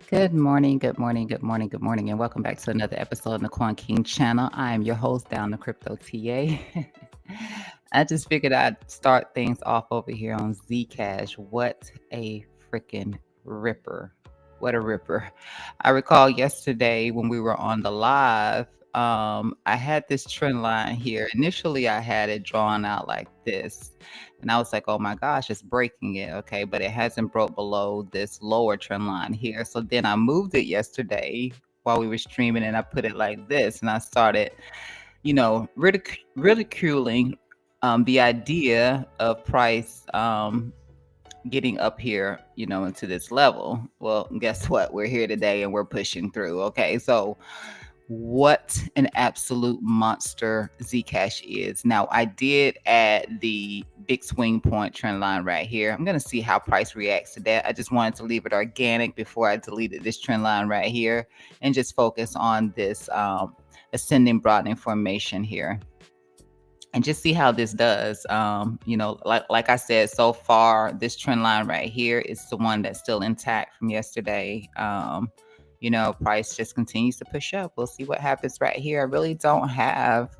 Good morning, good morning, good morning, good morning, and welcome back to another episode of the Quan King channel. I am your host, Down the Crypto TA. I just figured I'd start things off over here on Zcash. What a freaking ripper. What a ripper. I recall yesterday when we were on the live, I had this trend line here. Initially, I had it drawn out like this. And I was like, oh my gosh, it's breaking it. Okay. But it hasn't broke below this lower trend line here. So then I moved it yesterday while we were streaming and I put it like this. And I started, ridiculing the idea of price getting up here, into this level. Well, guess what? We're here today and we're pushing through. Okay. So what an absolute monster Zcash is. Now, I did add the big swing point trend line right here. I'm going to see how price reacts to that. I just wanted to leave it organic before I deleted this trend line right here and just focus on this ascending broadening formation here and just see how this does. Like I said, so far, this trend line right here is the one that's still intact from yesterday. Price just continues to push up. We'll see what happens right here. I really don't have,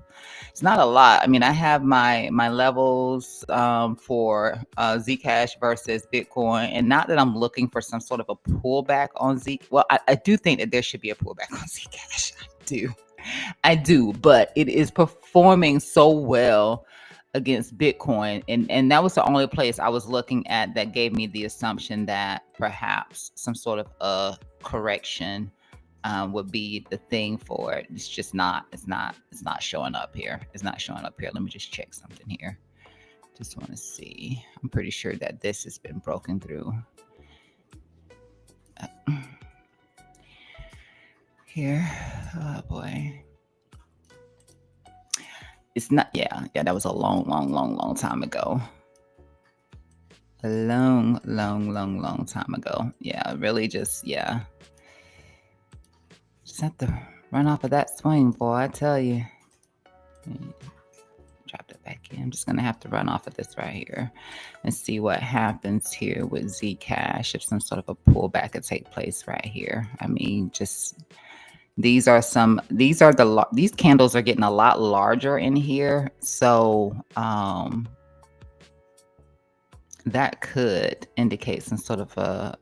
it's not a lot. I mean, I have my levels for Zcash versus Bitcoin, and not that I'm looking for some sort of a pullback on Z. Well, I do think that there should be a pullback on Zcash. I do, but it is performing so well against Bitcoin. And that was the only place I was looking at that gave me the assumption that perhaps some sort of a correction would be the thing for it. It's just not, it's not showing up here. It's not showing up here. Let me just check something here. Just want to see. I'm pretty sure that this has been broken through. Here. Oh boy. It's not, yeah, that was a long time ago. A long time ago. Yeah, really just have to run off of that swing, boy, I tell you. Drop that back in. I'm just gonna have to run off of this right here and see what happens here with Zcash if some sort of a pullback could take place right here. I mean, just these candles are getting a lot larger in here. So that could indicate some sort of a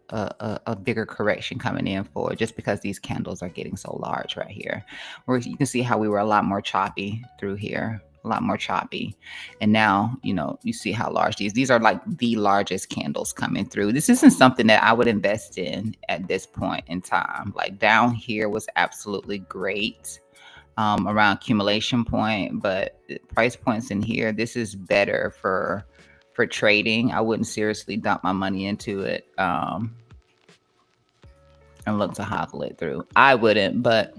bigger correction coming in for just because these candles are getting so large right here. Where you can see how we were a lot more choppy through here, a lot more choppy. And now, you see how large these are like the largest candles coming through. This isn't something that I would invest in at this point in time. Like down here was absolutely great. Around accumulation point, but price points in here, this is better for trading. I wouldn't seriously dump my money into it and look to hodl it through. I wouldn't, but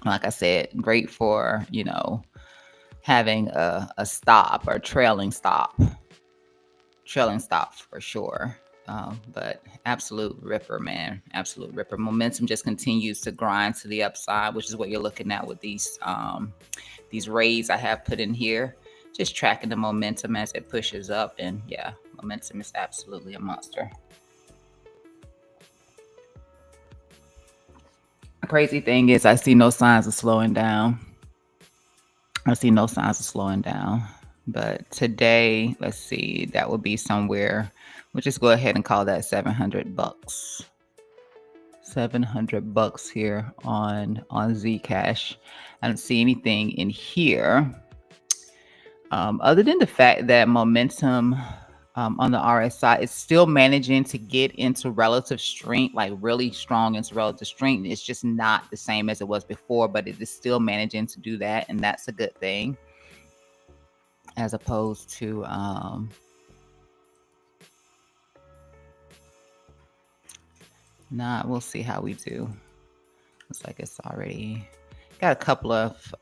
like I said, great for, having a stop or trailing stop for sure. But absolute ripper, man. Absolute ripper. Momentum just continues to grind to the upside, which is what you're looking at with these rays I have put in here. Just tracking the momentum as it pushes up. And yeah, momentum is absolutely a monster. The crazy thing is I see no signs of slowing down. But today, let's see, that would be somewhere. We'll just go ahead and call that $700. $700 here on Zcash. I don't see anything in here. Other than the fact that momentum on the RSI is still managing to get into relative strength, like really strong into relative strength. It's just not the same as it was before, but it is still managing to do that, and that's a good thing. As opposed to we'll see how we do. Looks like it's already got a couple of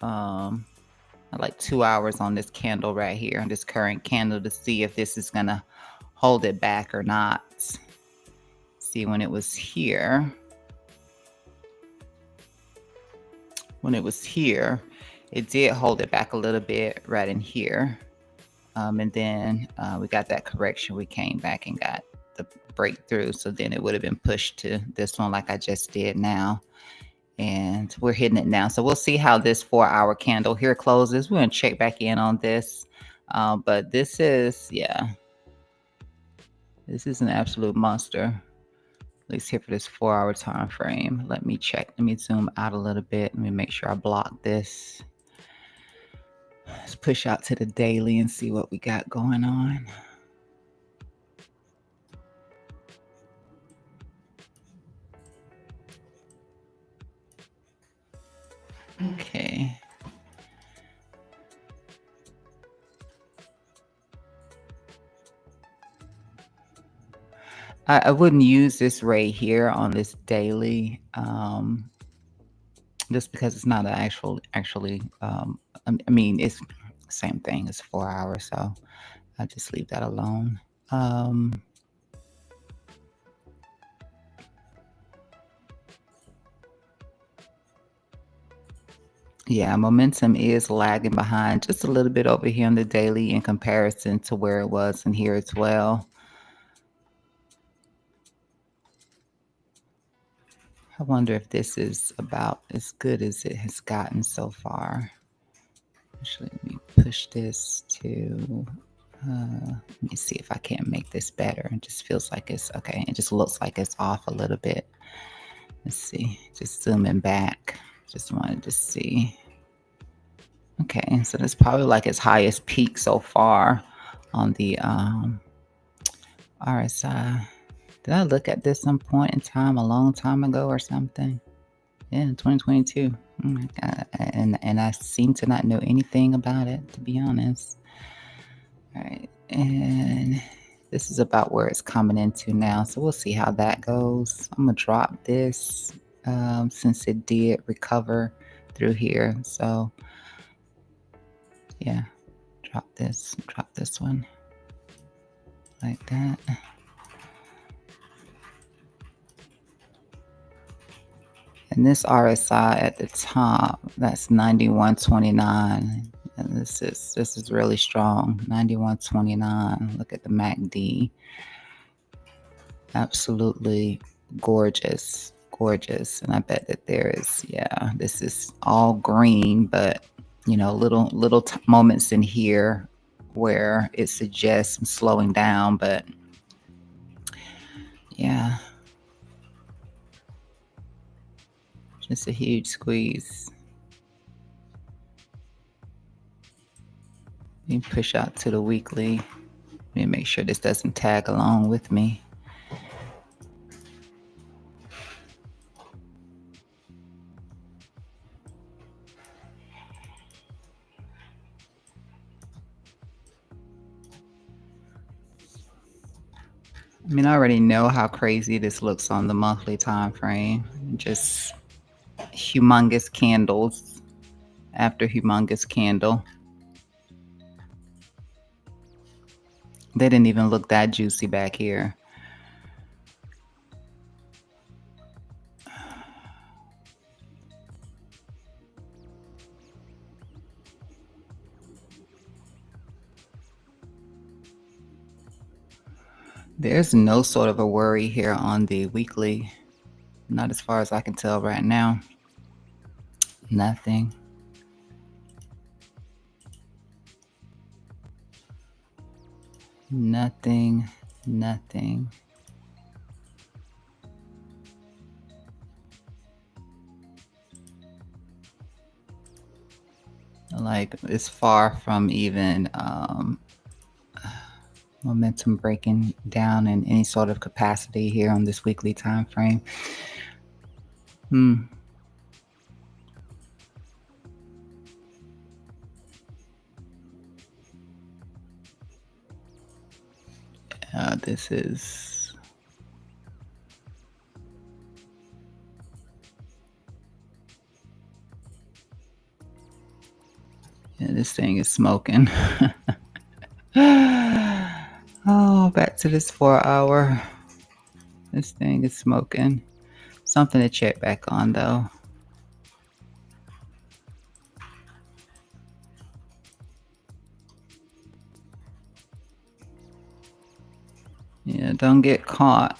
like 2 hours on this candle right here, this current candle, to see if this is gonna hold it back or not. See, when it was here, it did hold it back a little bit right in here. And then we got that correction. We came back and got the breakthrough. So then it would have been pushed to this one like I just did now. And we're hitting it now. So we'll see how this 4-hour candle here closes. We're going to check back in on this. But this is, yeah, this is an absolute monster. At least here for this 4-hour time frame. Let me check. Let me zoom out a little bit. Let me make sure I block this. Let's push out to the daily and see what we got going on. Okay. I wouldn't use this right here on this daily, just because it's not an actually, I mean, it's the same thing. It's 4 hours, so I just leave that alone. Yeah, momentum is lagging behind just a little bit over here on the daily in comparison to where it was in here as well. I wonder if this is about as good as it has gotten so far. Actually, let me push this to, let me see if I can't make this better. It just feels like it's, okay, it just looks like it's off a little bit. Let's see, just zooming back. Just wanted to see. Okay, so that's probably like its highest peak so far on the RSI. Did I look at this some point in time a long time ago or something? Yeah, 2022. Oh my God. And I seem to not know anything about it, to be honest. All right, and this is about where it's coming into now. So we'll see how that goes. I'm gonna drop this since it did recover through here. So yeah, drop this one like that. And this RSI at the top, that's 91.29. And this is really strong. 91.29. Look at the MACD. Absolutely gorgeous. Gorgeous. And I bet that there is, yeah, this is all green, but you know, little moments in here where it suggests I'm slowing down, but yeah. Just a huge squeeze. Let me push out to the weekly. Let me make sure this doesn't tag along with me. I mean, I already know how crazy this looks on the monthly time frame. Just humongous candles after humongous candle. They didn't even look that juicy back here. There's no sort of a worry here on the weekly. Not as far as I can tell right now. Nothing. Nothing. Nothing. Like, it's far from even momentum breaking down in any sort of capacity here on this weekly time frame. This is, yeah, this thing is smoking. Oh, back to this 4-hour. This thing is smoking. Something to check back on though. Yeah, don't get caught.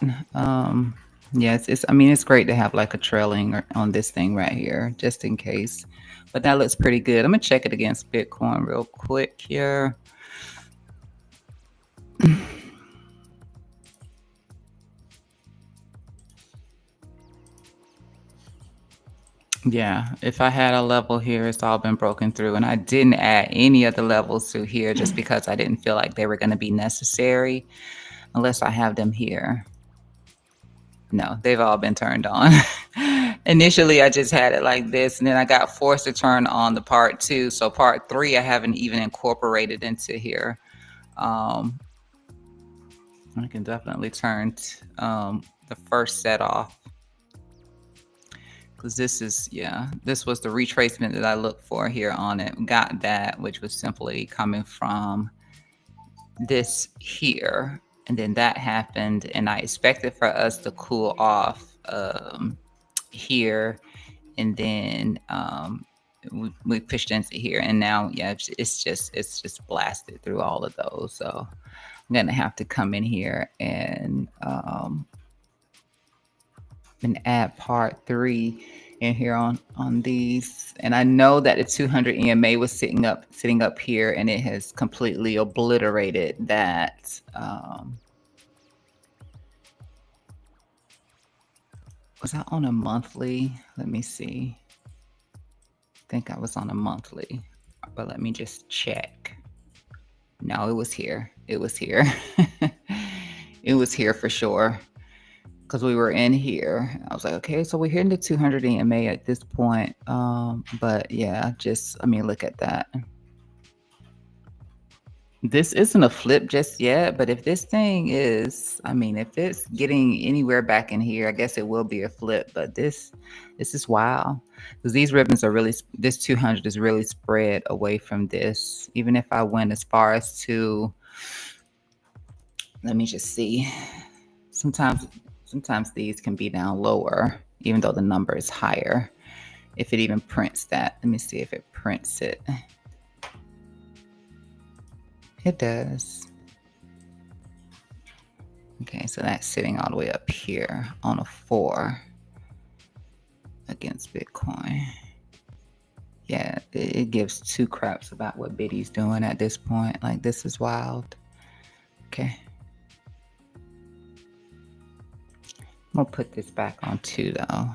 Yes, I mean, it's great to have like a trailing on this thing right here, just in case. But that looks pretty good. I'm gonna check it against Bitcoin real quick here. Yeah, if I had a level here, it's all been broken through, and I didn't add any other levels to here just because I didn't feel like they were going to be necessary unless I have them here. No, they've all been turned on. Initially, I just had it like this, and then I got forced to turn on the part two. So part three, I haven't even incorporated into here. Um, I can definitely turn the first set off because this is, yeah, this was the retracement that I looked for here on it. Got that, which was simply coming from this here. And then that happened, and I expected for us to cool off here, and then we pushed into here, and now yeah, it's just blasted through all of those. So I'm gonna have to come in here and add part three in here on these. And I know that the 200 EMA was sitting up here, and it has completely obliterated that. Was I on a monthly? Let me see. I think I was on a monthly, but let me just check. No, it was here. It was here. It was here for sure. Because we were in here. I was like, okay, so we're hitting the 200 EMA at this point. But yeah, I mean, look at that. This isn't a flip just yet, but if this thing is, I mean, if it's getting anywhere back in here, I guess it will be a flip. But this is wild because these ribbons are really, this 200 is really spread away from this. Even if I went as far as to, let me just see. Sometimes these can be down lower, even though the number is higher. If it even prints that, let me see if it prints it. It does. Okay, so that's sitting all the way up here on a 4 against Bitcoin. Yeah, it gives two craps about what Biddy's doing at this point. Like, this is wild. Okay. I'm gonna put this back on 2 though.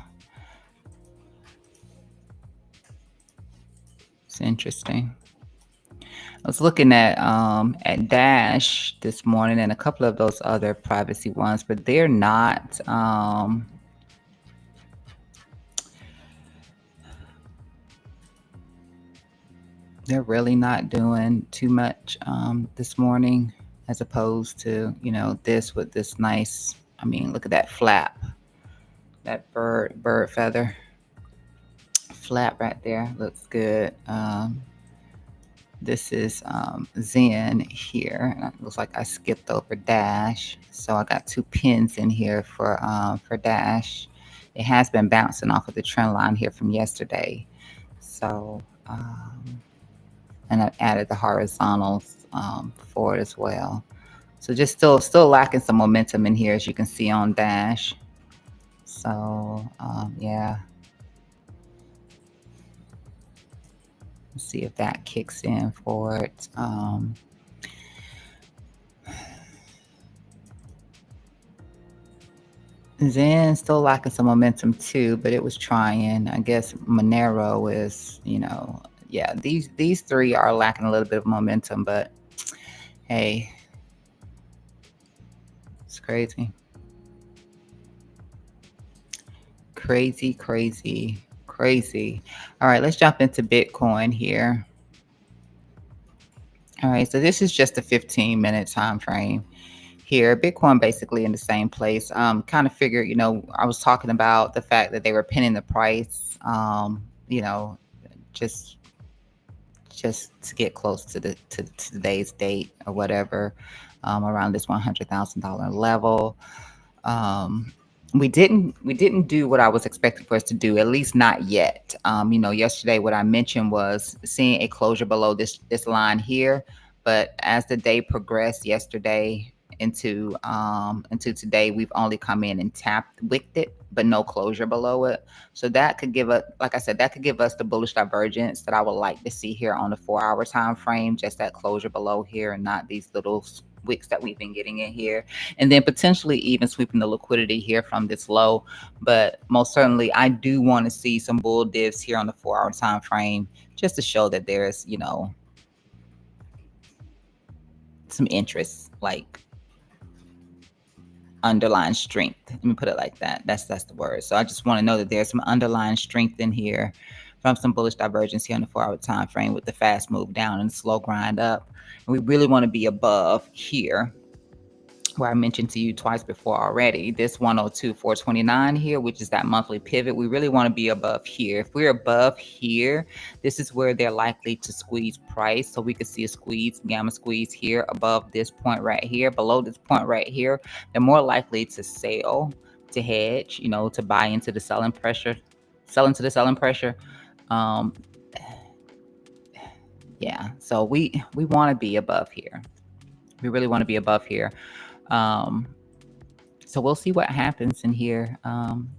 It's interesting. I was looking at Dash this morning and a couple of those other privacy ones, but they're not they're really not doing too much this morning, as opposed to, you know, this with this nice, I mean, look at that flap, that bird feather flap right there, looks good. This is Zen here. It looks like I skipped over Dash. So I got 2 pins in here for Dash. It has been bouncing off of the trend line here from yesterday. So, and I added the horizontals for it as well. So just still lacking some momentum in here, as you can see on Dash. So, yeah. Let's see if that kicks in for it. Zen still lacking some momentum too, but it was trying. I guess Monero is, you know, yeah, these 3 are lacking a little bit of momentum, but hey, it's crazy. Crazy, crazy, crazy. All right, let's jump into Bitcoin here. All right, so this is just a 15-minute time frame here. Bitcoin basically in the same place. Kind of figured, you know, I was talking about the fact that they were pinning the price, you know, just to get close to today's date or whatever, around this $100,000 level. We didn't do what I was expecting for us to do, at least not yet. You know, yesterday what I mentioned was seeing a closure below this line here, but as the day progressed yesterday, into today. We've only come in and tapped wicked it, but no closure below it. So that could give us, like I said, that could give us the bullish divergence that I would like to see here on the 4-hour time frame, just that closure below here and not these little wicks that we've been getting in here, and then potentially even sweeping the liquidity here from this low. But most certainly I do want to see some bull divs here on the 4-hour time frame, just to show that there's, some interest, like underlying strength. Let me put it like that. That's the word. So I just want to know that there's some underlying strength in here from some bullish divergence here on the 4-hour time frame with the fast move down and slow grind up. And we really want to be above here, where I mentioned to you twice before already, this 102,429 here, which is that monthly pivot. We really want to be above here. If we're above here, this is where they're likely to squeeze price. So we could see a squeeze, gamma squeeze here above this point right here. Below this point right here, they're more likely to sell, to hedge, to buy into the selling pressure, sell into the selling pressure. Yeah, so we want to be above here. We really want to be above here. So we'll see what happens in here.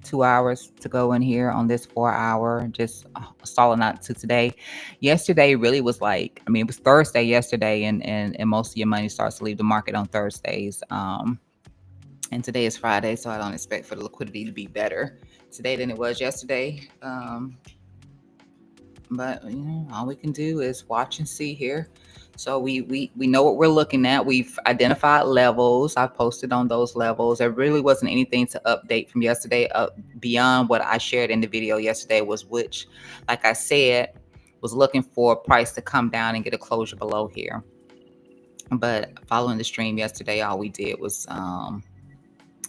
2 hours to go in here on this 4-hour, just stalling out to today. Yesterday really was like, it was Thursday yesterday, and most of your money starts to leave the market on Thursdays. And today is Friday, so I don't expect for the liquidity to be better today than it was yesterday. But all we can do is watch and see here. So we know what we're looking at. We've identified levels. I posted on those levels. There really wasn't anything to update from yesterday beyond what I shared in the video yesterday, was which, like I said, was looking for price to come down and get a closure below here. But following the stream yesterday, all we did was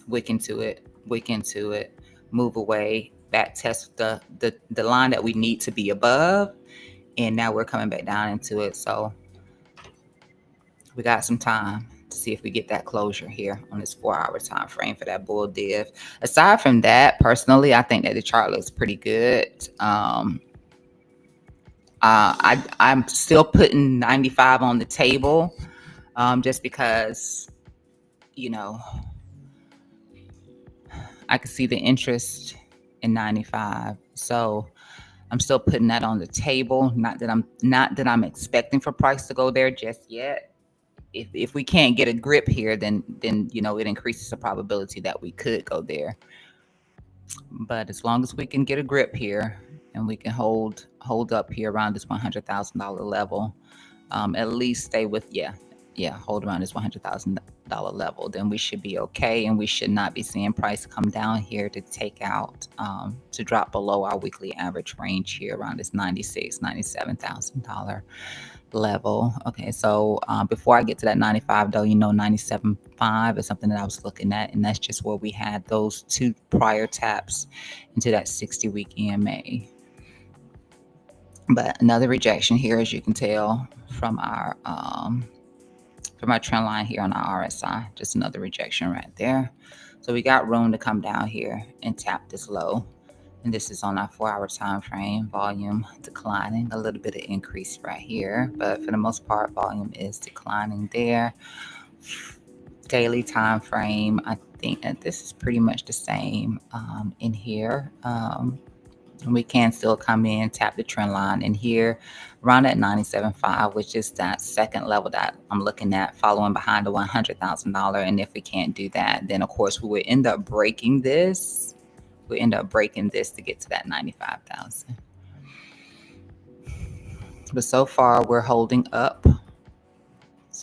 wick into it, move away, back test the line that we need to be above, and now we're coming back down into it. So we got some time to see if we get that closure here on this 4-hour time frame for that bull div. Aside from that, personally, I think that the chart looks pretty good. I'm still putting 95 on the table, just because I can see the interest in 95. So I'm still putting that on the table. Not that I'm expecting for price to go there just yet. If we can't get a grip here, then it increases the probability that we could go there. But as long as we can get a grip here and we can hold up here around this $100,000 level, at least stay with hold around this $100,000 level, then we should be okay, and we should not be seeing price come down here to take out to drop below our weekly average range here around this $97,000 level. Okay, so before I get to that 95 though, 97.5 is something that I was looking at, and that's just where we had those two prior taps into that 60-week EMA. But another rejection here, as you can tell from our trend line here on our RSI, just another rejection right there. So we got room to come down here and tap this low. And this is on our 4-hour time frame. Volume declining, a little bit of increase right here, but for the most part, volume is declining there. Daily time frame, I think that this is pretty much the same in here. We can still come in, tap the trend line in here around at 97.5, which is that second level that I'm looking at, following behind the $100,000. And if we can't do that, then of course we would end up breaking this. We end up breaking this to get to that 95,000. But so far we're holding up.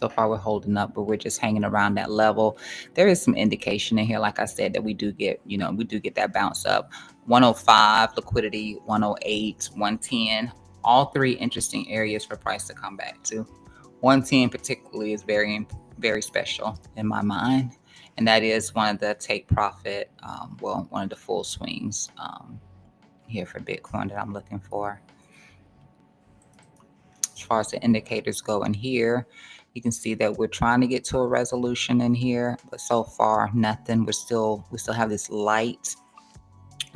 But we're just hanging around that level. There is some indication in here, like I said, that we do get that bounce up. 105 liquidity, 108, 110, all three interesting areas for price to come back to. 110 particularly is very, very special in my mind. And that is one of the take profit, one of the full swings here for Bitcoin that I'm looking for. As far as the indicators go in here, you can see that we're trying to get to a resolution in here, but so far nothing. We still have this light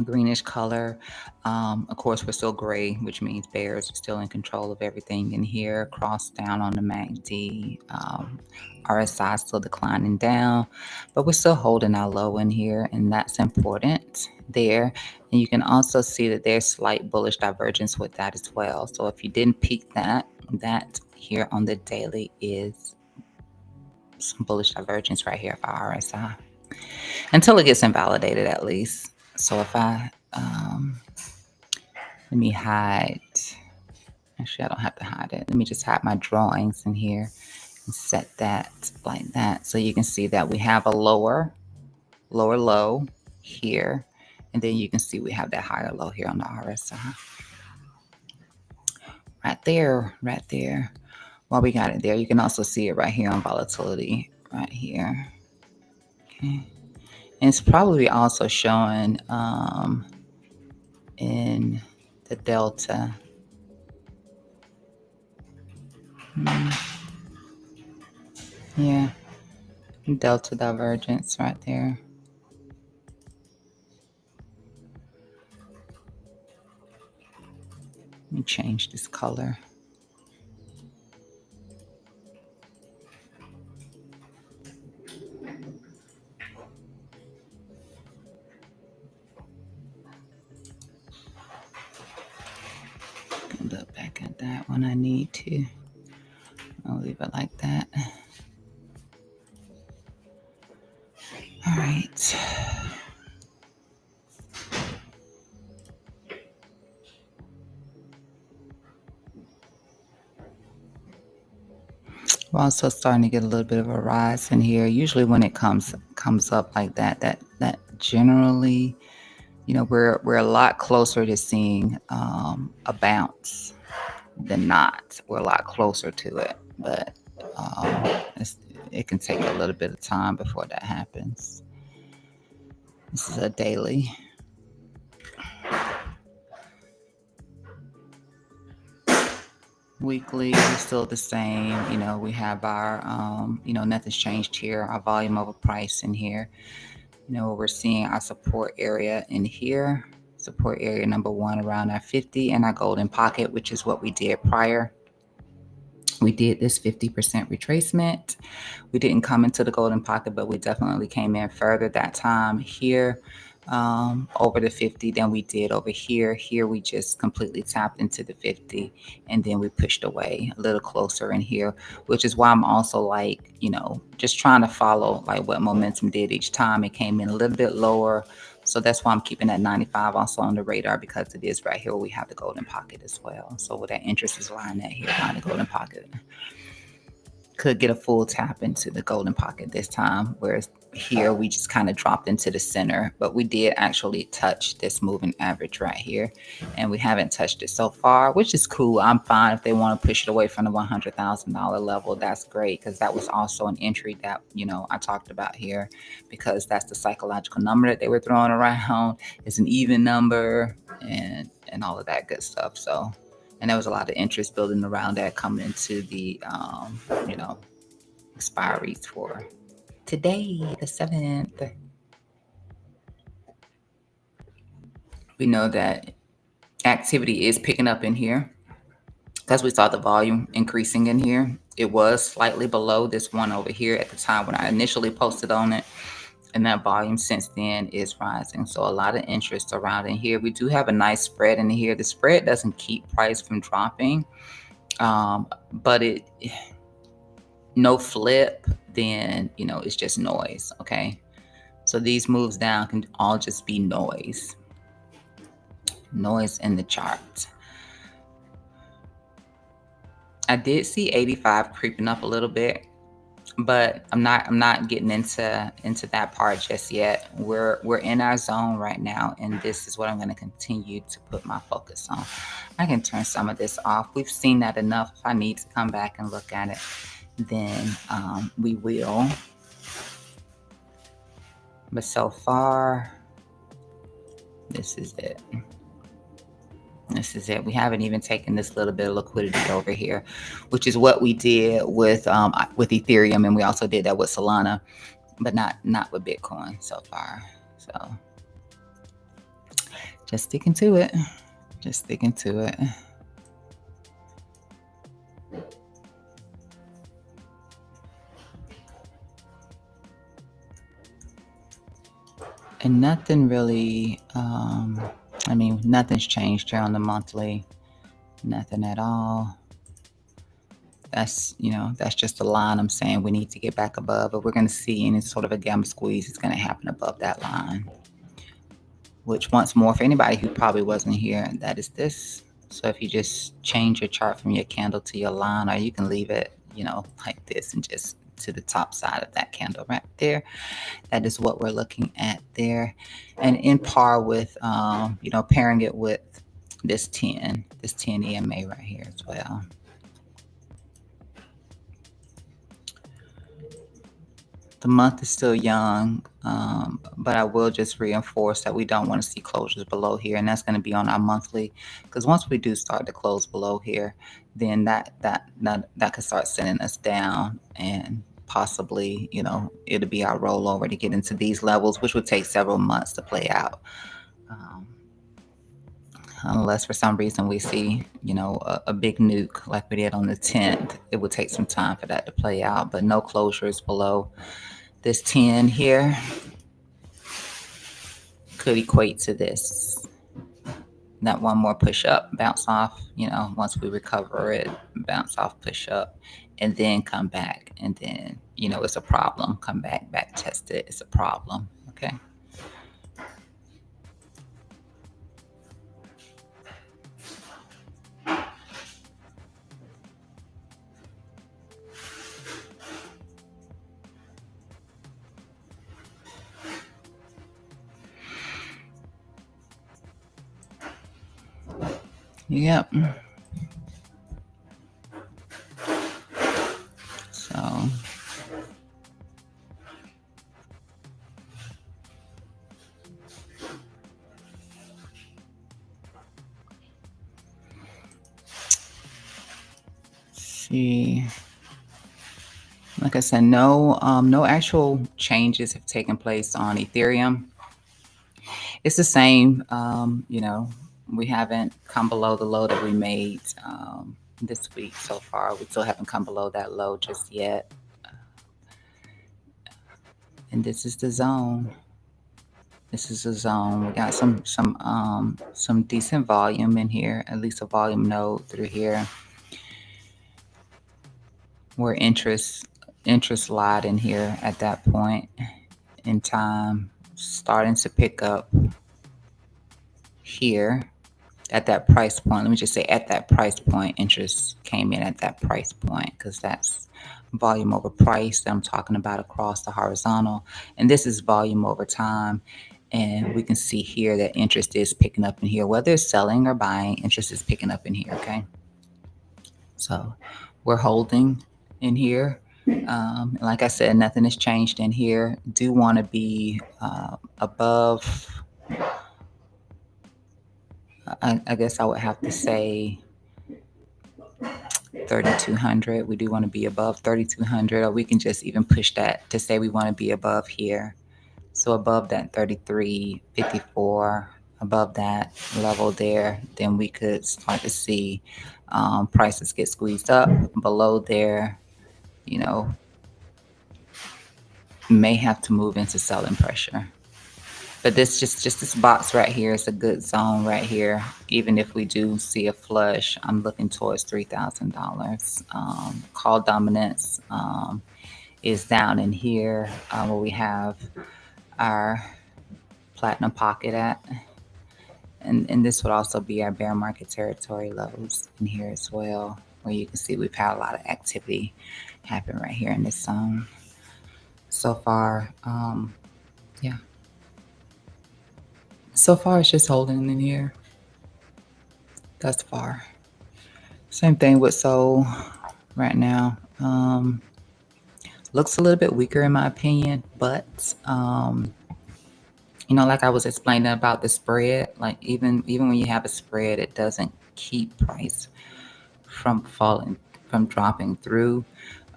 greenish color. Of course, we're still gray, which means bears are still in control of everything in here. Cross down on the MACD. RSI still declining down, but we're still holding our low in here, and that's important there. And you can also see that there's slight bullish divergence with that as well. So if you didn't peek that, that here on the daily is some bullish divergence right here for RSI until it gets invalidated at least. So if I let me hide. Actually, I don't have to hide it. Let me just hide my drawings in here and set that like that. So you can see that we have a lower low here. And then you can see we have that higher low here on the RSI. Right there, right there. While we got it there, you can also see it right here on volatility, right here. Okay. And it's probably also showing in the delta. Yeah, delta divergence right there. Let me change this color. Look back at that when I need to. I'll leave it like that. All right. We're also starting to get a little bit of a rise in here. Usually when it comes up like that, that generally, you know, we're a lot closer to seeing a bounce than not. We're a lot closer to it, but it can take a little bit of time before that happens. This is a daily. Weekly is still the same. You know, we have our, you know, nothing's changed here. Our volume over price in here. You know, we're seeing our support area in here. Support area number 1 around our 50 and our golden pocket, which is what we did prior. We did this 50% retracement. We didn't come into the golden pocket, but we definitely came in further that time here over the 50 than we did over here. Here we just completely tapped into the 50 and then we pushed away a little closer in here, which is why I'm also like, you know, just trying to follow like what momentum did each time. It came in a little bit lower. So that's why I'm keeping that 95 also on the radar, because it is right here where we have the golden pocket as well. So where that interest is lying at here behind the golden pocket. Could get a full tap into the golden pocket this time, whereas here we just kind of dropped into the center, but we did actually touch this moving average right here, and we haven't touched it so far, which is cool. I'm fine if they want to push it away from the $100,000 level. That's great, because that was also an entry that, you know, I talked about here, because that's the psychological number that they were throwing around. It's an even number and all of that good stuff. So, and there was a lot of interest building around that coming into the you know, expiries for today, the 7th. We know that activity is picking up in here because we saw the volume increasing in here. It was slightly below this one over here at the time when I initially posted on it, and that volume since then is rising. So a lot of interest around in here. We do have a nice spread in here. The spread doesn't keep price from dropping, but it no flip, then, you know, it's just noise. Okay, so these moves down can all just be noise in the chart. I did see 85 creeping up a little bit, but I'm not getting into that part just yet. We're in our zone right now, and this is what I'm going to continue to put my focus on. I can turn some of this off. We've seen that enough. If I need to come back and look at it, then we will. But so far, this is it. This is it. We haven't even taken this little bit of liquidity over here, which is what we did with Ethereum, and we also did that with Solana, but not with Bitcoin so far. So Just sticking to it. Just sticking to it. And nothing really, I mean, nothing's changed here on the monthly. Nothing at all. That's, that's just a line I'm saying we need to get back above. But we're going to see any sort of a gamma squeeze is going to happen above that line. Which, once more, for anybody who probably wasn't here, that is this. So if you just change your chart from your candle to your line, or you can leave it, like this and just to the top side of that candle right there. That is what we're looking at there. And in par with, pairing it with this 10 EMA right here as well. The month is still young, but I will just reinforce that we don't want to see closures below here, and that's going to be on our monthly, because once we do start to close below here, then that could start sending us down, and possibly, it'll be our rollover to get into these levels, which would take several months to play out. Unless for some reason we see, a big nuke like we did on the 10th, it would take some time for that to play out, but no closures below this 10 here could equate to this. That one more push up, bounce off, once we recover it, bounce off, push up, and then come back. And then, it's a problem. Come back test it. It's a problem. Okay. Yep. So see, like I said, no actual changes have taken place on Ethereum. It's the same. We haven't come below the low that we made this week so far. We still haven't come below that low just yet. And this is the zone. This is the zone. We got some decent volume in here, at least a volume node through here. Where interest lied in here at that point in time, starting to pick up here at that price point. Let me just say at that price point, interest came in at that price point, because that's volume over price that I'm talking about across the horizontal. And this is volume over time. And we can see here that interest is picking up in here. Whether it's selling or buying, interest is picking up in here, okay? So we're holding in here. Like I said, nothing has changed in here. Do want to be above, I guess I would have to say 3,200. We do want to be above 3,200, or we can just even push that to say we want to be above here. So above that 33.54, above that level there, then we could start to see prices get squeezed up. Below there, may have to move into selling pressure. But this just this box right here is a good zone right here. Even if we do see a flush, I'm looking towards $3,000. Call dominance is down in here where we have our platinum pocket at. And this would also be our bear market territory levels in here as well, where you can see we've had a lot of activity happen right here in this zone so far. Yeah. So far, it's just holding in here. Thus far. Same thing with SOL right now. Looks a little bit weaker in my opinion, but like I was explaining about the spread, like even when you have a spread, it doesn't keep price from dropping through.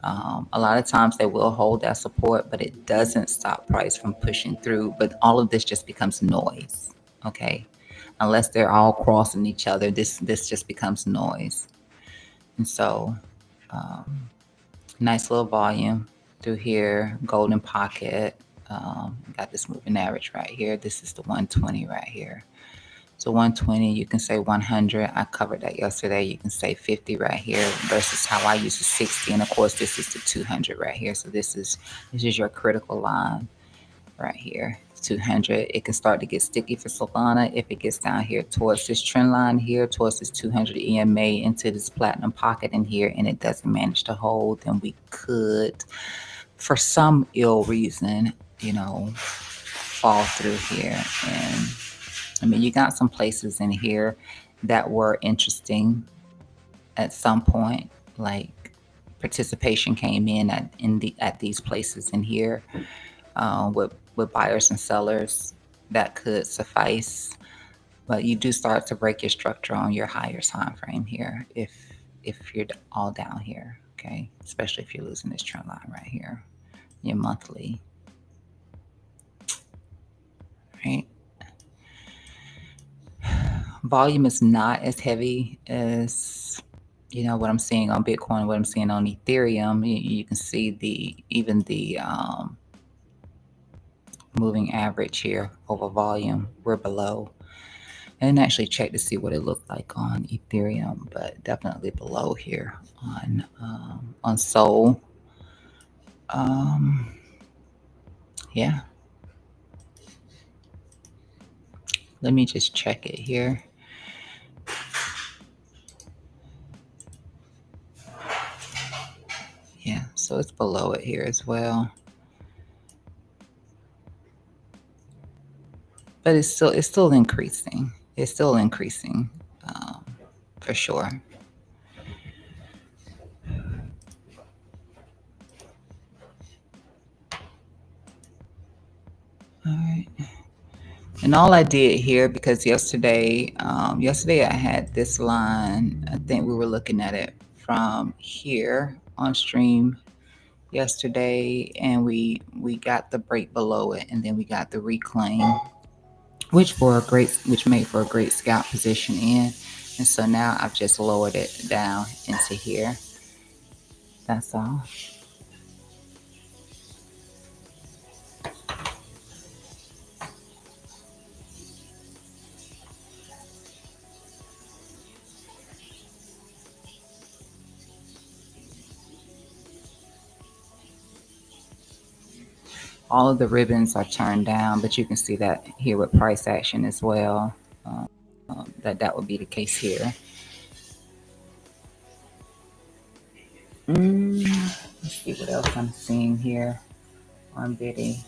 A lot of times they will hold that support, but it doesn't stop price from pushing through. But all of this just becomes noise. Okay. unless they're all crossing each other, this just becomes noise. And so nice little volume through here, golden pocket. Got this moving average right here. This is the 120 right here. So 120, you can say 100. I covered that yesterday. You can say 50 right here versus how I use the 60. And of course, this is the 200 right here. So this is your critical line right here. 200. It can start to get sticky for Solana if it gets down here towards this trend line here, towards this 200 EMA into this platinum pocket in here, and it doesn't manage to hold, then we could, for some ill reason, fall through here. And I mean, you got some places in here that were interesting at some point, like participation came in at these places in here with buyers and sellers that could suffice, but you do start to break your structure on your higher time frame here if you're all down here, okay, especially if you're losing this trend line right here, your monthly, right? Volume is not as heavy as what I'm seeing on Bitcoin, what I'm seeing on Ethereum. You can see even the moving average here over volume, we're below. I didn't actually check to see what it looked like on Ethereum, but definitely below here on Sol. Yeah. Let me just check it here. Yeah, so it's below it here as well. But it's still increasing. It's still increasing, for sure. All right. And all I did here, because yesterday I had this line. I think we were looking at it from here on stream yesterday, and we got the break below it, and then we got the reclaim, which made for a great scalp position in. And so now I've just lowered it down into here. That's all. All of the ribbons are turned down, but you can see that here with price action as well. That would be the case here. Let's see what else I'm seeing here on Biddy.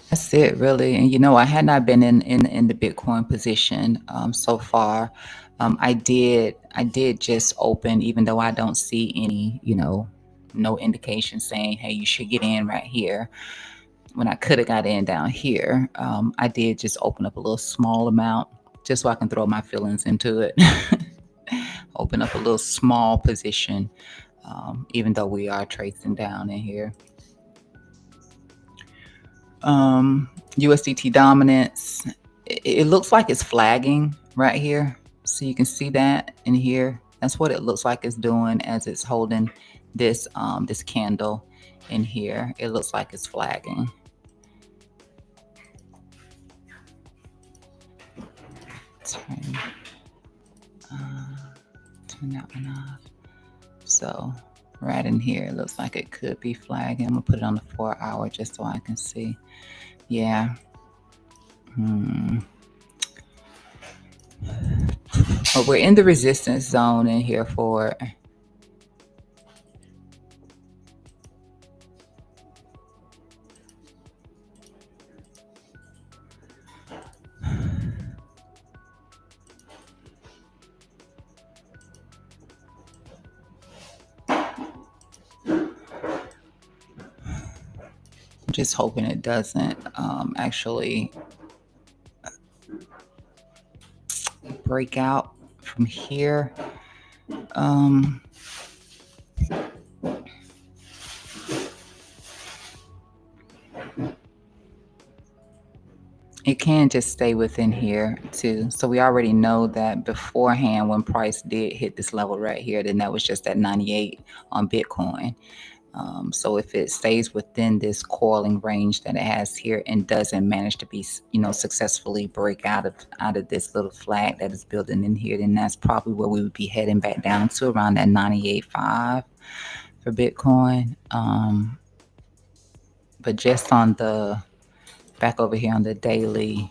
That's it, really. And I had not been in the Bitcoin position so far. I did just open, even though I don't see any, no indication saying, hey, you should get in right here. When I could have got in down here, I did just open up a little small amount just so I can throw my feelings into it. Open up a little small position, even though we are tracing down in here. USDT dominance, it looks like it's flagging right here. So you can see that in here. That's what it looks like it's doing as it's holding this this candle in here. It looks like it's flagging. Turn that one off. So right in here, it looks like it could be flagging. I'm gonna put it on the 4-hour just so I can see. Yeah. But we're in the resistance zone in here for it. Just hoping it doesn't actually break out from here. It can just stay within here too. So we already know that beforehand when price did hit this level right here, then that was just at 98 on Bitcoin. So if it stays within this coiling range that it has here and doesn't manage to be, successfully break out of this little flag that is building in here, then that's probably where we would be heading back down to around that 98.5 for Bitcoin. But just on the back over here on the daily,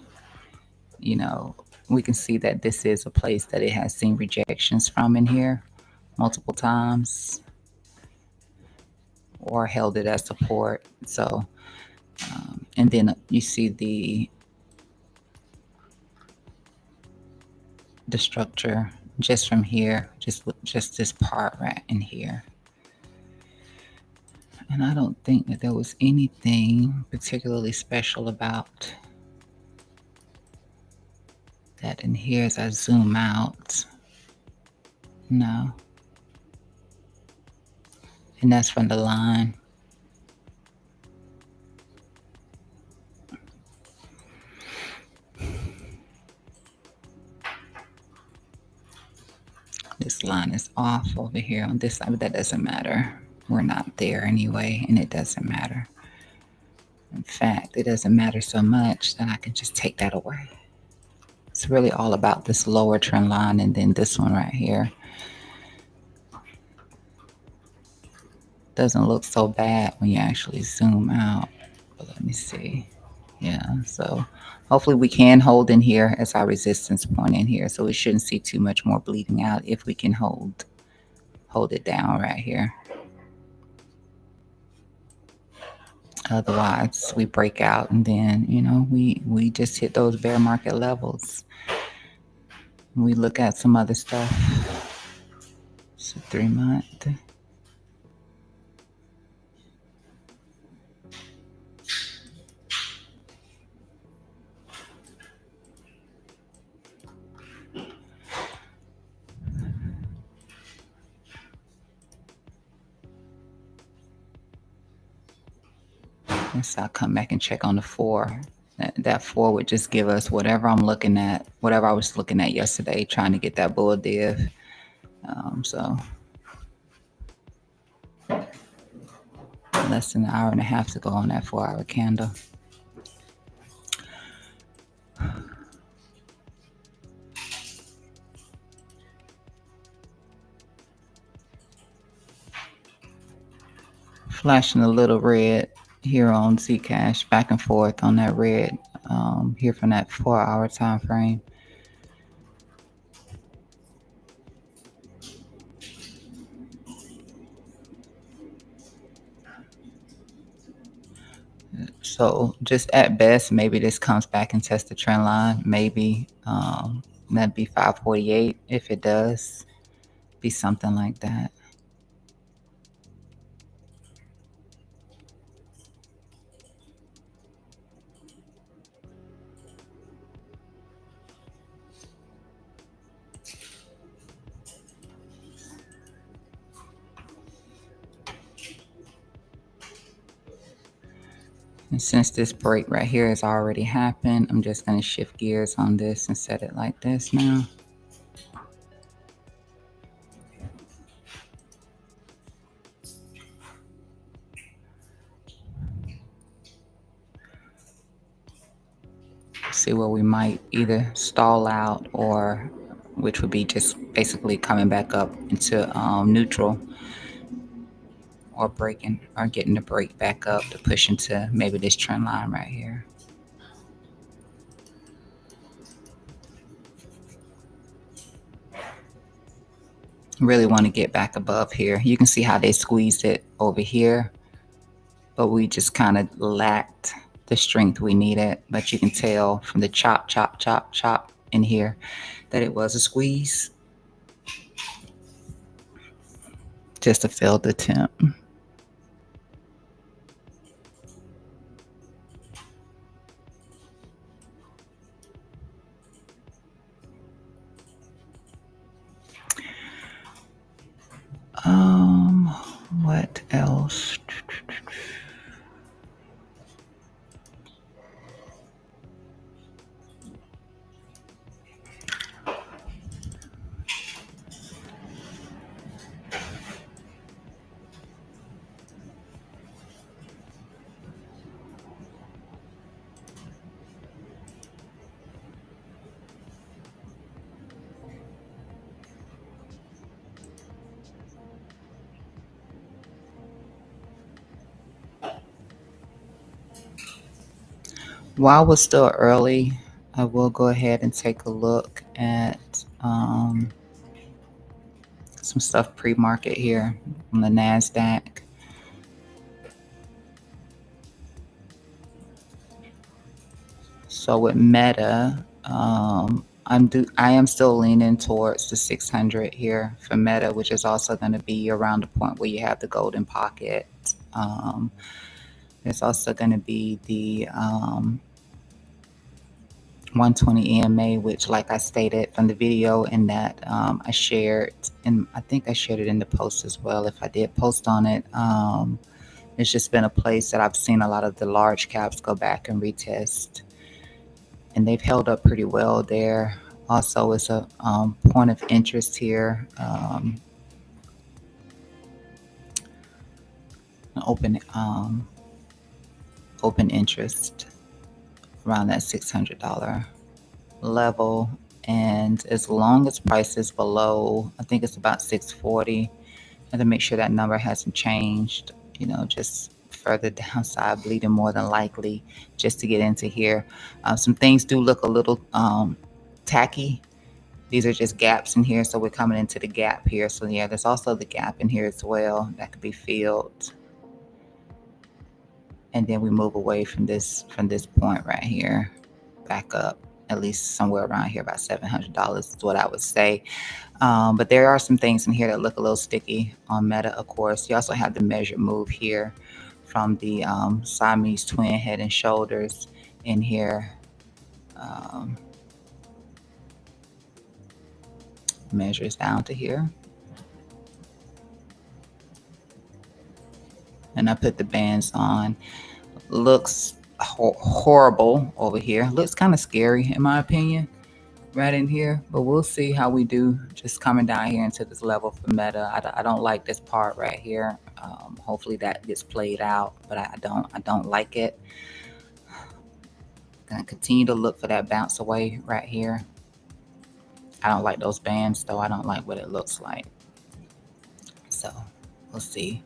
you know, we can see that this is a place that it has seen rejections from in here multiple times or held it as support. So, and then you see the structure just from here, just this part right in here. And I don't think that there was anything particularly special about that in here as I zoom out. No. And that's from the line. This line is off over here on this side, but that doesn't matter. We're not there anyway, and it doesn't matter. In fact, it doesn't matter so much that I can just take that away. It's really all about this lower trend line and then this one right here. Doesn't look so bad when you actually zoom out. But let me see. Yeah, so hopefully we can hold in here as our resistance point in here. So we shouldn't see too much more bleeding out if we can hold it down right here. Otherwise, we break out and then, we just hit those bear market levels. We look at some other stuff. It's a 3-month. So I'll come back and check on the 4. That 4 would just give us whatever I was looking at yesterday, trying to get that bull div. So less than an hour and a half to go on that 4-hour candle. Flashing a little red here on Zcash, back and forth on that red here from that 4-hour time frame. So just at best, maybe this comes back and tests the trend line. Maybe that'd be 548 if it does. Be something like that. And since this break right here has already happened, I'm just going to shift gears on this and set it like this now. See where we might either stall out or which would be just basically coming back up into neutral or breaking or getting the break back up to push into maybe this trend line right here. Really want to get back above here. You can see how they squeezed it over here, but we just kind of lacked the strength we needed. But you can tell from the chop in here that it was a squeeze. Just a failed attempt. What else? While we're still early, I will go ahead and take a look at some stuff pre-market here on the NASDAQ. So with Meta, I am still leaning towards the 600 here for Meta, which is also going to be around the point where you have the golden pocket. Um, there's also going to be the 120 EMA, which, like I stated from the video, and that I shared, and I think I shared it in the post as well. If I did post on it, it's just been a place that I've seen a lot of the large caps go back and retest, and they've held up pretty well there. Also, it's a point of interest here, open open interest around that $600 level. And as long as price is below, I think it's about 640, and to make sure that number hasn't changed, just further downside bleeding more than likely just to get into here. Some things do look a little tacky. These are just gaps in here, so we're coming into the gap here. So yeah, there's also the gap in here as well that could be filled. And then we move away from this point right here, back up at least somewhere around here, about $700 is what I would say. But there are some things in here that look a little sticky on Meta, of course. You also have the measured move here from the Siamese twin head and shoulders in here. Measures down to here. And I put the bands on. Looks horrible over here. Looks kind of scary in my opinion right in here, but we'll see how we do just coming down here into this level for Meta. I don't like this part right here. Hopefully that gets played out, but I don't like it. Gonna continue to look for that bounce away right here. I don't like those bands though. I don't like what it looks like. So we'll see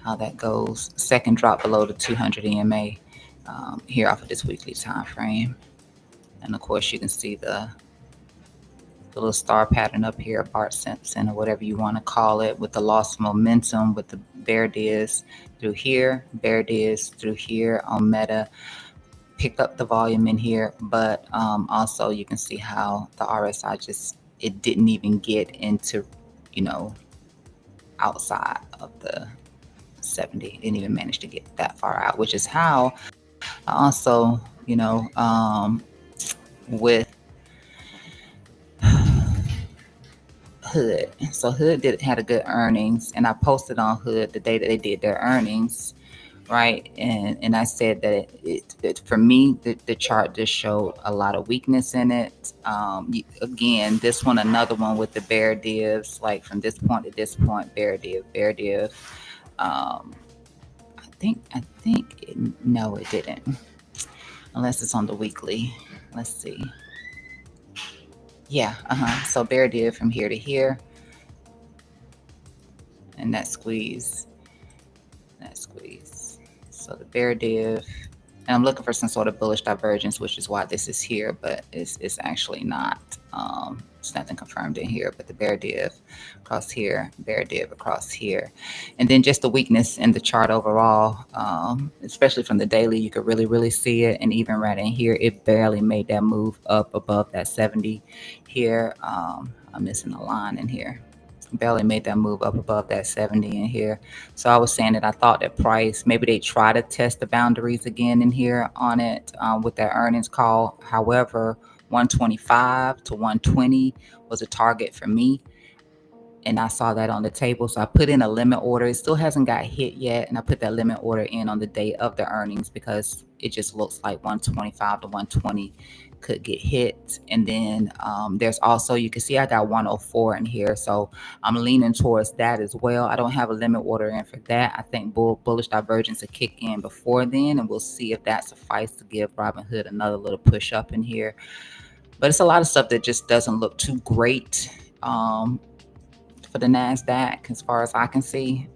how that goes. Second drop below the 200 EMA here off of this weekly time frame. And of course you can see the little star pattern up here, Bart Simpson or whatever you want to call it, with the loss of momentum with the bear diz through here, bear diz through here on Meta. Pick up the volume in here, but also you can see how the RSI it didn't even get into, outside of the 70. Didn't even manage to get that far out, which is how I also, with Hood. So Hood had a good earnings, and I posted on Hood the day that they did their earnings, right? And I said that it for me the chart just showed a lot of weakness in it. Again, this one, another one with the bear divs, like from this point to this point, bear div. I think no, it didn't, unless it's on the weekly. Let's see. Yeah, so bear div from here to here, and that squeeze. So the bear div, and I'm looking for some sort of bullish divergence, which is why this is here, but it's actually not. It's nothing confirmed in here, but the bear div across here, bear div across here. And then just the weakness in the chart overall, especially from the daily, you could really see it. And even right in here, it barely made that move up above that 70 here. I'm missing a line in here. Barely made that move up above that 70 in here. So I was saying that I thought that price, maybe they try to test the boundaries again in here on it with their earnings call. However, 125 to 120 was a target for me, and I saw that on the table. So I put in a limit order. It still hasn't got hit yet, and I put that limit order in on the day of the earnings because it just looks like 125 to 120 could get hit. And then there's also, you can see I got 104 in here, so I'm leaning towards that as well. I don't have a limit order in for that. I think bullish divergence will kick in before then, and we'll see if that suffices to give Robinhood another little push up in here. But it's a lot of stuff that just doesn't look too great for the NASDAQ as far as I can see.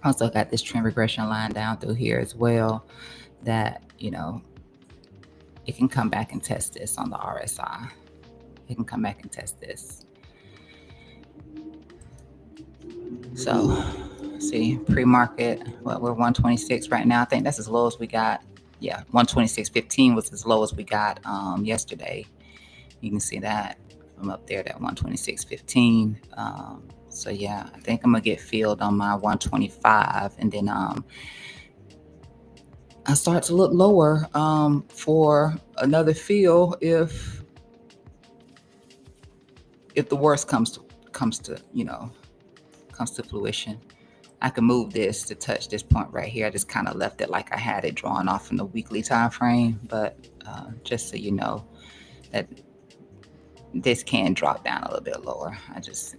Also got this trend regression line down through here as well. that, it can come back and test this on the RSI. It can come back and test this. So, see, pre-market, well, we're 126 right now. I think that's as low as we got. Yeah, 126.15 was as low as we got yesterday. You can see that from up there, that 126.15. So yeah, I think I'm gonna get filled on my 125, and then I start to look lower for another fill if the worst comes to fruition. I can move this to touch this point right here. I just kind of left it like I had it drawn off in the weekly time frame, but just so you know that this can drop down a little bit lower. It's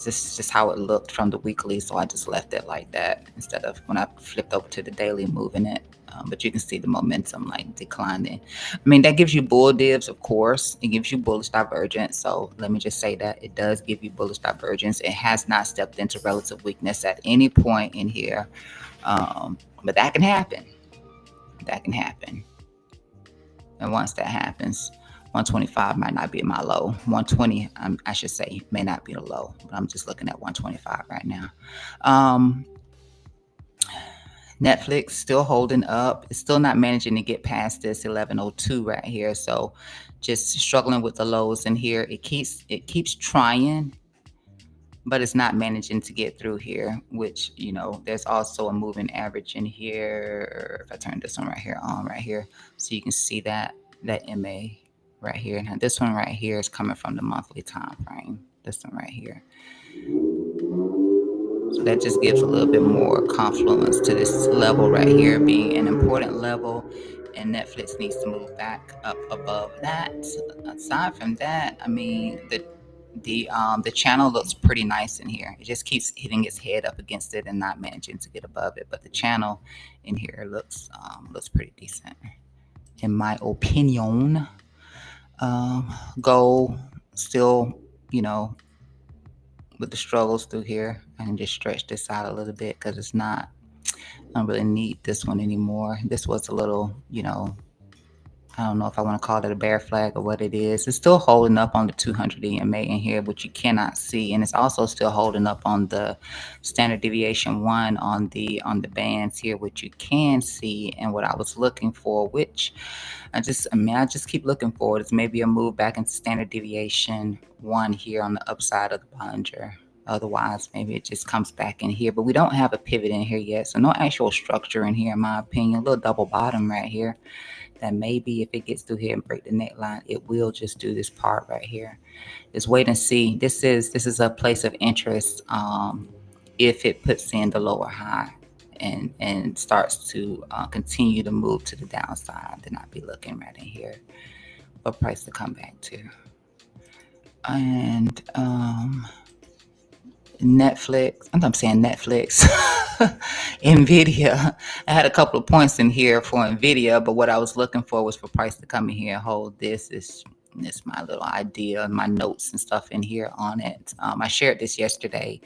just how it looked from the weekly, so I just left it like that instead of when I flipped over to the daily moving it. But you can see the momentum like declining. I mean, that gives you bull divs, of course. It gives you bullish divergence. So let me just say that it does give you bullish divergence. It has not stepped into relative weakness at any point in here. But that can happen. That can happen. And once that happens, 125 might not be my low. 120, I should say, may not be the low. But I'm just looking at 125 right now. Netflix still holding up. It's still not managing to get past this 1102 right here. So just struggling with the lows in here. It keeps trying, but it's not managing to get through here, which, there's also a moving average in here. If I turn this one right here on right here, so you can see that MA right here. Now this one right here is coming from the monthly time frame. This one right here. So that just gives a little bit more confluence to this level right here being an important level, and Netflix needs to move back up above that. Aside from that, I mean, the channel looks pretty nice in here. It just keeps hitting its head up against it and not managing to get above it. But the channel in here looks pretty decent, in my opinion. Gold still, with the struggles through here. I can just stretch this out a little bit because it's not. I don't really need this one anymore. This was a little, I don't know if I want to call it a bear flag or what it is. It's still holding up on the 200 EMA in here, which you cannot see, and it's also still holding up on the standard deviation 1 on the bands here, which you can see. And what I was looking for, which I just keep looking for, is maybe a move back into standard deviation 1 here on the upside of the Bollinger. Otherwise, maybe it just comes back in here. But we don't have a pivot in here yet, so no actual structure in here, in my opinion. A little double bottom right here. That maybe if it gets through here and break the neckline, it will just do this part right here. Just wait and see. This is a place of interest if it puts in the lower high and starts to continue to move to the downside. Then I'll be looking right in here for price to come back to. And Netflix, I'm saying Netflix, Nvidia. I had a couple of points in here for Nvidia, but what I was looking for was for price to come in here and hold this. Is my little idea and my notes and stuff in here on it. I shared this yesterday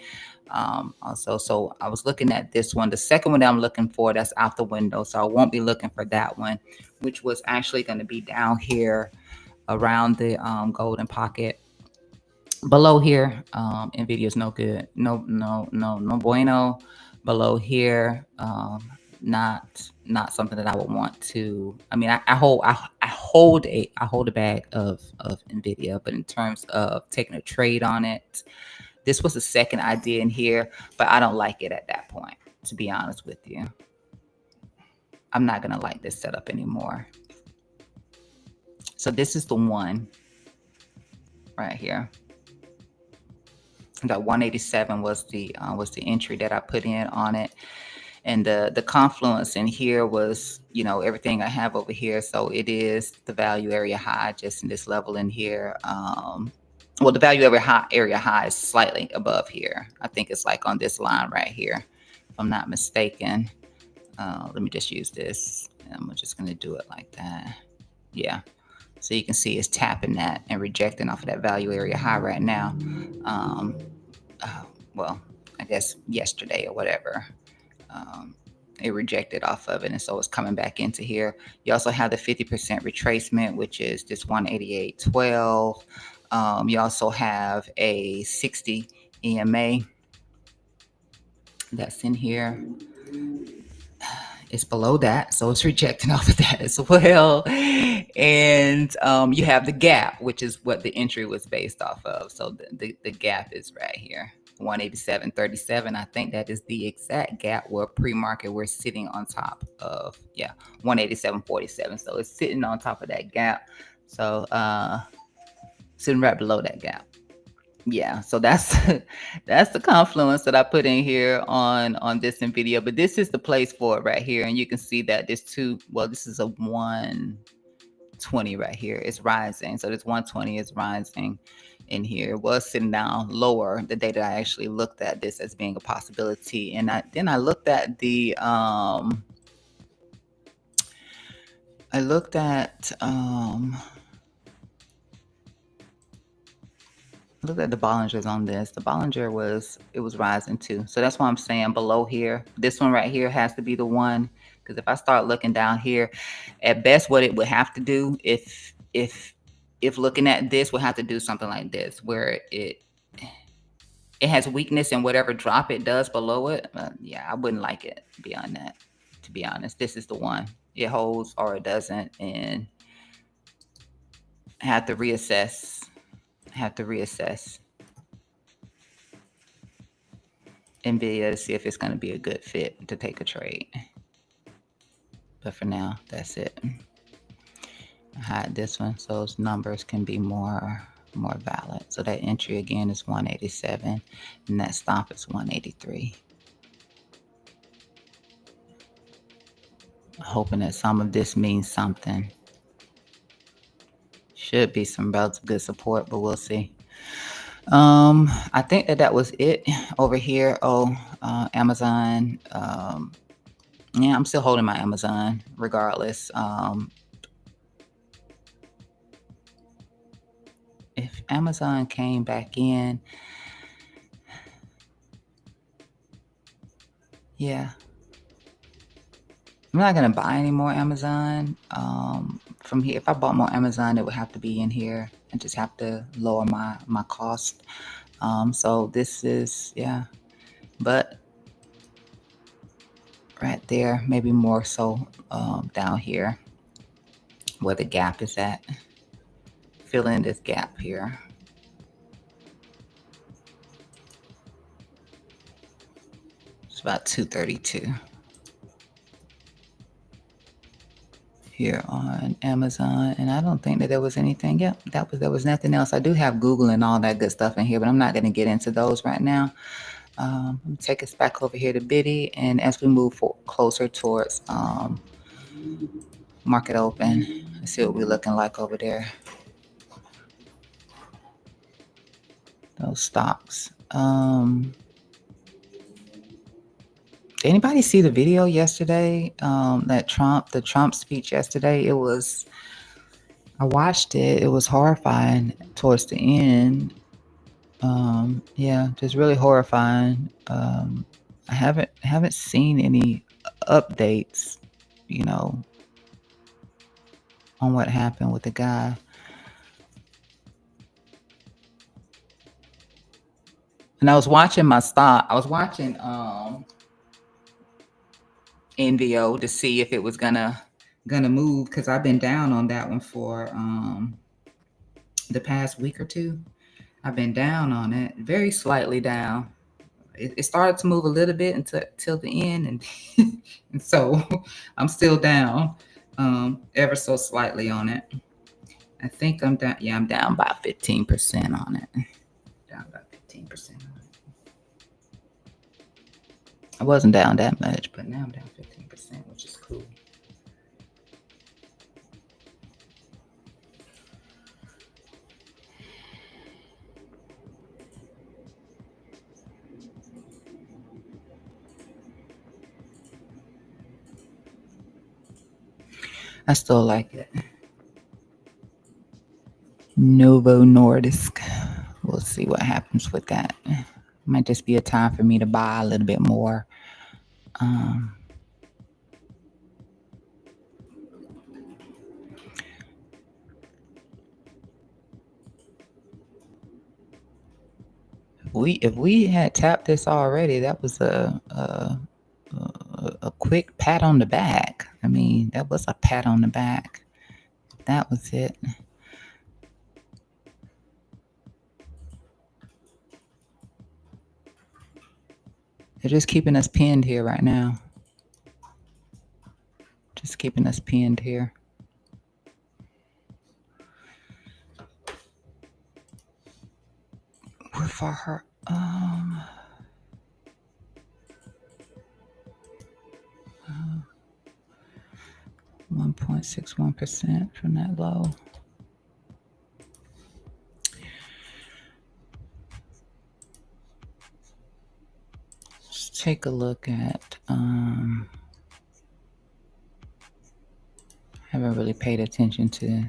also. So I was looking at this one. The second one that I'm looking for, that's out the window. So I won't be looking for that one, which was actually going to be down here around the golden pocket. Below here, Nvidia is no good. No bueno. Below here, not something that I would want to. I mean, I hold a bag of Nvidia, but in terms of taking a trade on it, this was the second idea in here, but I don't like it at that point. To be honest with you, I'm not gonna like this setup anymore. So this is the one right here. That 187 was the entry that I put in on it, and the confluence in here was everything I have over here. So it is the value area high just in this level in here. Well, the value area high is slightly above here. I think it's like on this line right here, if I'm not mistaken. Let me just use this. I'm just gonna do it like that. Yeah. So you can see it's tapping that and rejecting off of that value area high right now. Well, I guess yesterday or whatever. it rejected off of it, and so it's coming back into here. You also have the 50% retracement, which is this 188.12. You also have a 60 EMA that's in here. It's below that, so it's rejecting off of that as well. And you have the gap, which is what the entry was based off of. So the gap is right here, 187.37. I think that is the exact gap where pre-market we're sitting on top of. Yeah, 187.47. So it's sitting on top of that gap. So sitting right below that gap. Yeah, so that's that's the confluence that I put in here on this in video. But this is the place for it right here, and you can see that this two. Well, this is a 120 right here. It's rising, so this 120 is rising in here. It was sitting down lower the day that I actually looked at this as being a possibility, and then I looked at the I looked at look at the Bollingers on this. The Bollinger was rising too. So that's why I'm saying below here. This one right here has to be the one. Because if I start looking down here, at best what it would have to do if looking at this would have to do something like this, where it has weakness in whatever drop it does below it. Yeah, I wouldn't like it beyond that, to be honest. This is the one. It holds or it doesn't, and have to reassess. NVIDIA to see if it's going to be a good fit to take a trade. But for now, that's it. I hide this one so those numbers can be more valid. So that entry again is 187, and that stop is 183. Hoping that some of this means something. Should be some relative good support, but we'll see. I think that was it over here. Amazon. Yeah, I'm still holding my Amazon regardless. If Amazon came back in, yeah, I'm not gonna buy any more Amazon from here. If I bought more Amazon, it would have to be in here and just have to lower my cost. So this is, yeah, but right there, maybe more so down here where the gap is at. Fill in this gap here. It's about 232 here on Amazon, and I don't think that there was anything. Yep, there was nothing else. I do have Google and all that good stuff in here, but I'm not going to get into those right now. Let me take us back over here to Biddy, and as we move closer towards market open, let's see what we're looking like over there. Those stocks. Did anybody see the video yesterday? The Trump speech yesterday. I watched it. It was horrifying towards the end. Yeah, just really horrifying. I haven't seen any updates, on what happened with the guy. And I was watching my stock. I was watching NVO to see if it was gonna move, because I've been down on that one for the past week or two. I've been down on it, very slightly down. It started to move a little bit until the end, and and so I'm still down ever so slightly on it. I think I'm down. Yeah, I'm down by 15% on it. Down by 15% on it. I wasn't down that much, but now I'm down 15%, which is cool. I still like it. Novo Nordisk. We'll see what happens with that. Might just be a time for me to buy a little bit more. if we had tapped this already, that was a quick pat on the back. I mean, that was a pat on the back. That was it. They're just keeping us pinned here right now. Just keeping us pinned here. For her, 1.61% from that low. Let's take a look at. Haven't really paid attention to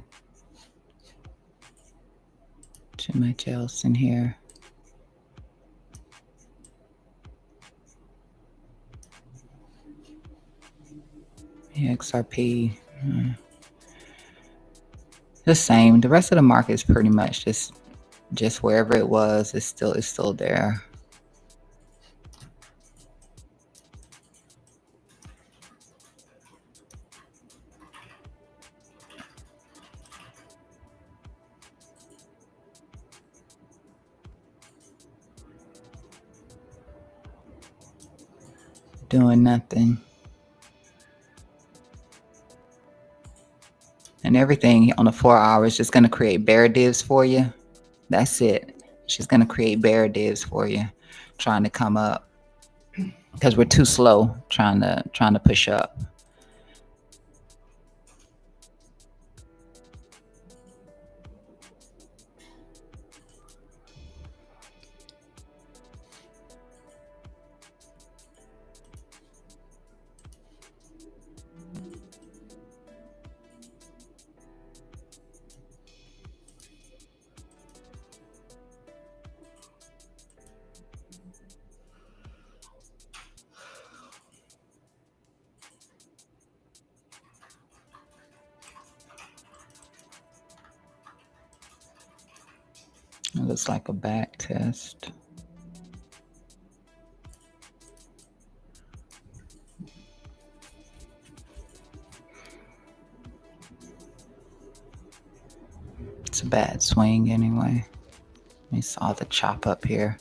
too much else in here. Yeah, XRP. The same. The rest of the market is pretty much just wherever it was. It's still there. Doing nothing. And everything on the 4 hours is just going to create bear divs for you. That's it. She's going to create bear divs for you, trying to come up because we're too slow trying to push up. It looks like a back test. It's a bad swing anyway. We saw the chop up here.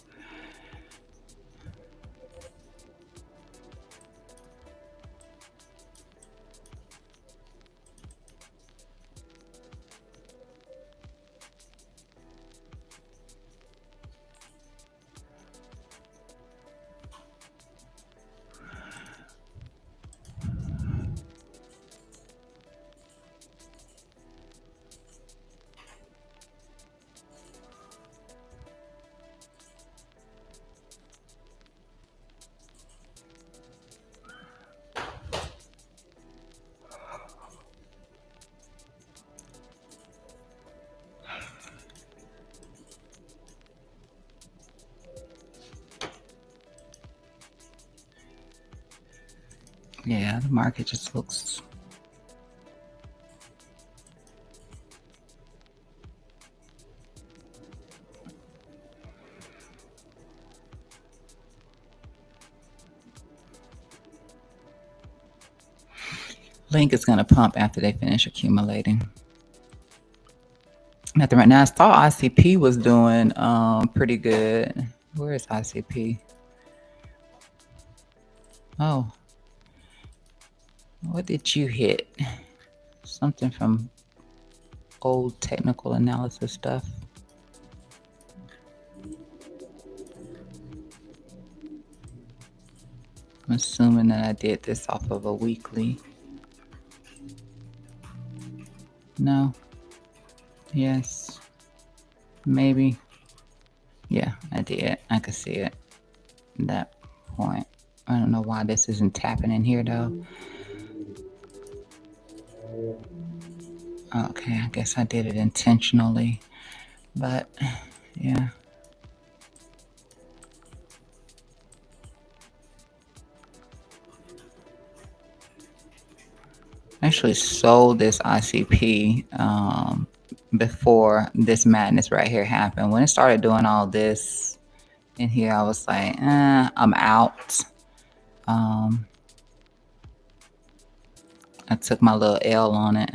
Yeah, the market just looks Link is going to pump after they finish accumulating. Nothing right now. I saw ICP was doing pretty good. Where is ICP? Oh, what did you hit? Something from old technical analysis stuff. I'm assuming that I did this off of a weekly. No. Yes. Maybe. Yeah, I did. I could see it at that point. I don't know why this isn't tapping in here though. Okay, I guess I did it intentionally. But yeah. I actually sold this ICP before this madness right here happened. When it started doing all this, And here I was like, I'm out. I took my little L on it.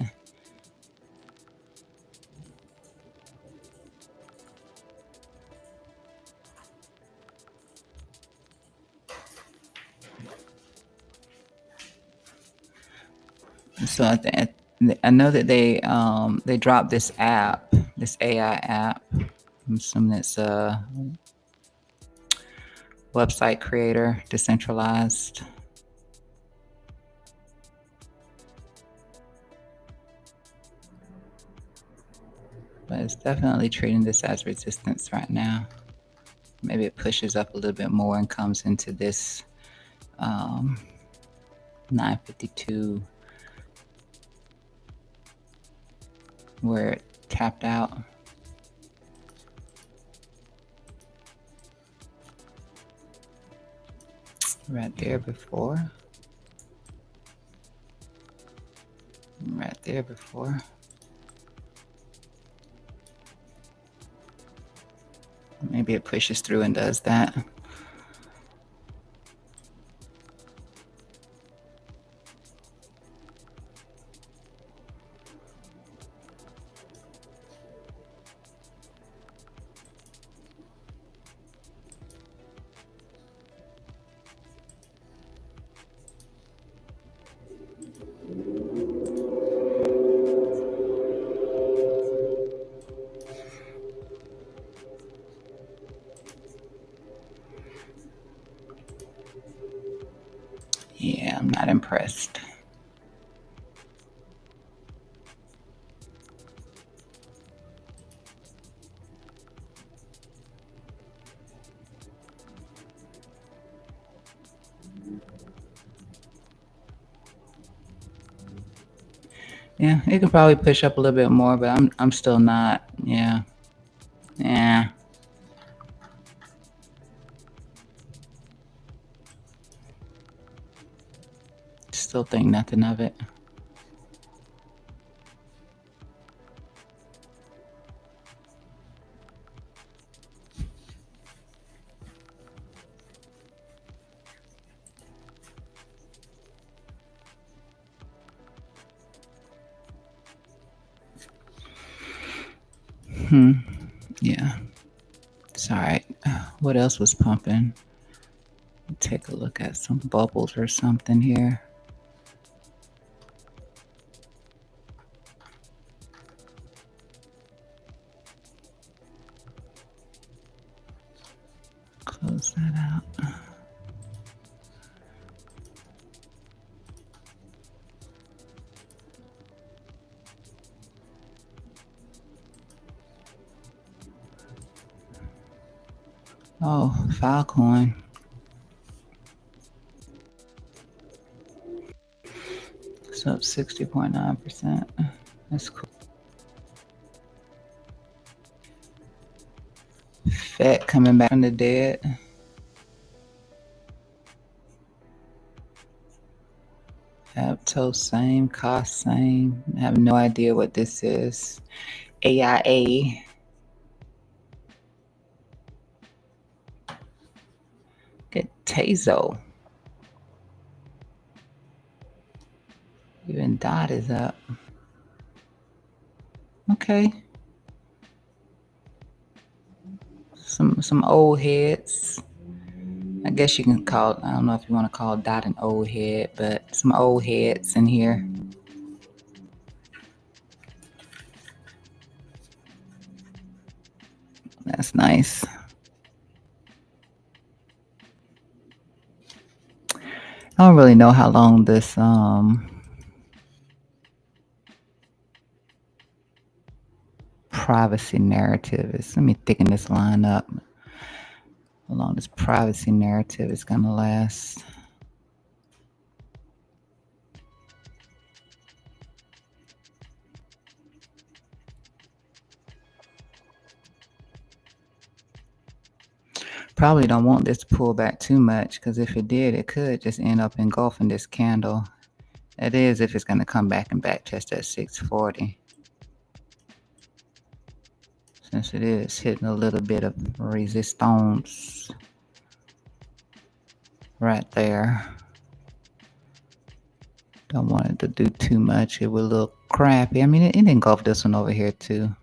So I know that they dropped this app, this AI app. I'm assuming it's a website creator, decentralized. But it's definitely treating this as resistance right now. Maybe it pushes up a little bit more and comes into this 952 where it tapped out. Right there before. Right there before. Maybe it pushes through and does that. Yeah, I'm not impressed. Yeah, it could probably push up a little bit more, but I'm still not. Yeah. Yeah. Still think nothing of it. Yeah. It's all right. What else was pumping? Take a look at some bubbles or something here. Close that out. Oh, Filecoin. It's up 60.9%. That's cool. Fed coming back from the dead. Aptos, same. Cost, same. I have no idea what this is. AIA. Get Tazo. Even Dot is up. Okay. Some old heads. I guess you can call, I don't know if you want to call Dot an old head, but some old heads in here. That's nice. I don't really know how long this privacy narrative is. Let me thicken this line up. How long this privacy narrative is gonna last. Probably don't want this to pull back too much, because if it did, it could just end up engulfing this candle. That is if it's going to come back and back test at 640. since it is hitting a little bit of resistance right there. Don't want it to do too much. It would look crappy. I mean, it didn't go off this one over here too.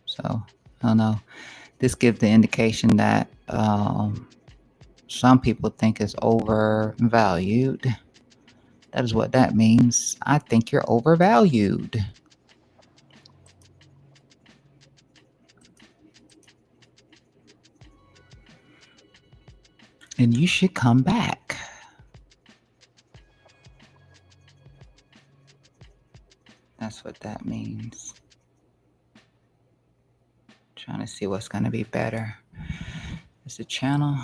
So I don't know. This gives the indication that some people think it's overvalued. That is what that means. I think you're overvalued. And you should come back. That's what that means. Trying to see what's going to be better. Is the channel?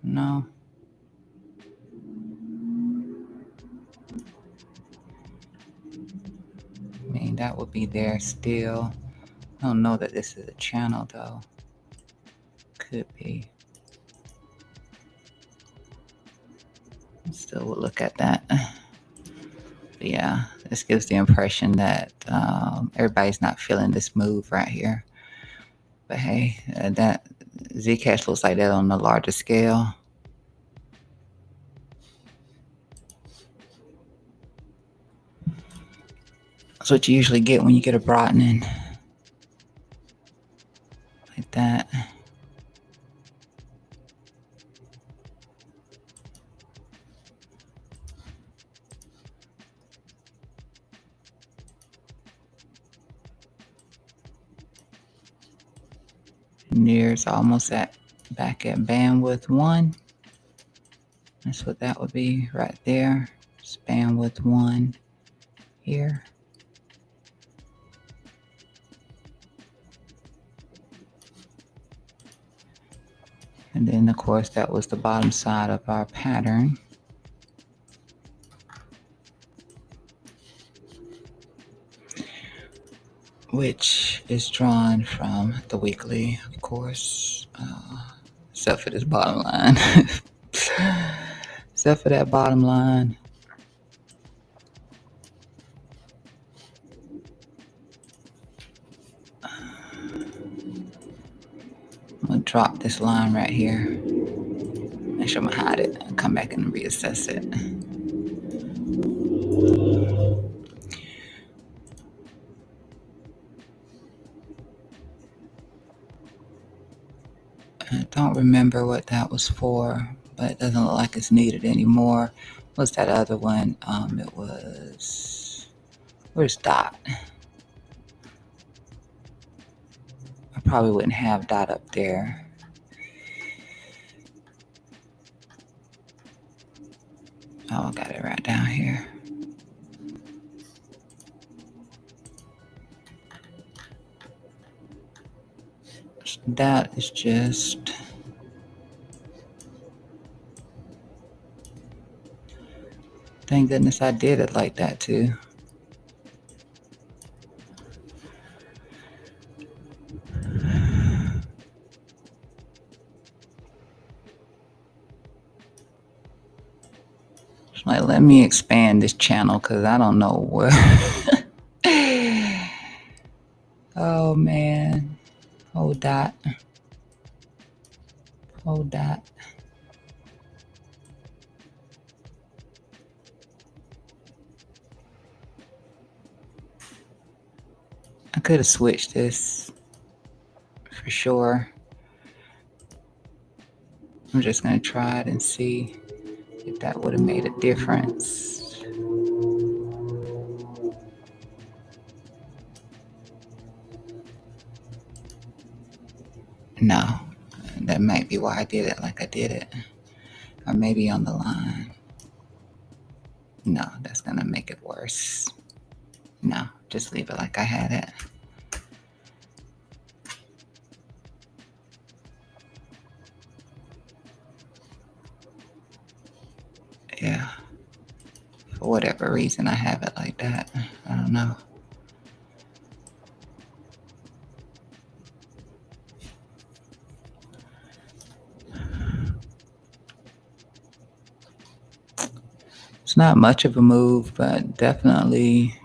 No. I mean, that would be there still. I don't know that this is a channel though. Could be. Still will look at that. But yeah, this gives the impression that everybody's not feeling this move right here. But hey, that Zcash looks like that on the larger scale. That's what you usually get when you get a broadening like that. Near's almost back at bandwidth 1. That's what that would be right there. It's bandwidth 1 here. And then of course that was the bottom side of our pattern. Which is drawn from the weekly, of course, except for this bottom line. Except for that bottom line. I'm gonna drop this line right here. Make sure I'm gonna hide it and come back and reassess it. I don't remember what that was for, but it doesn't look like it's needed anymore. What's that other one? It was, where's Dot? I probably wouldn't have Dot up there. Oh, I got it right down here. That is just thank goodness I did it like that too. It's like, let me expand this channel because I don't know where. Oh man. Hold that. Hold that. I could have switched this for sure. I'm just gonna try it and see if that would have made a difference. No, that might be why I did it like I did it. Or maybe on the line. No, that's gonna make it worse. No, just leave it like I had it. Yeah. For whatever reason, I have it like that. I don't know. It's not much of a move, but definitely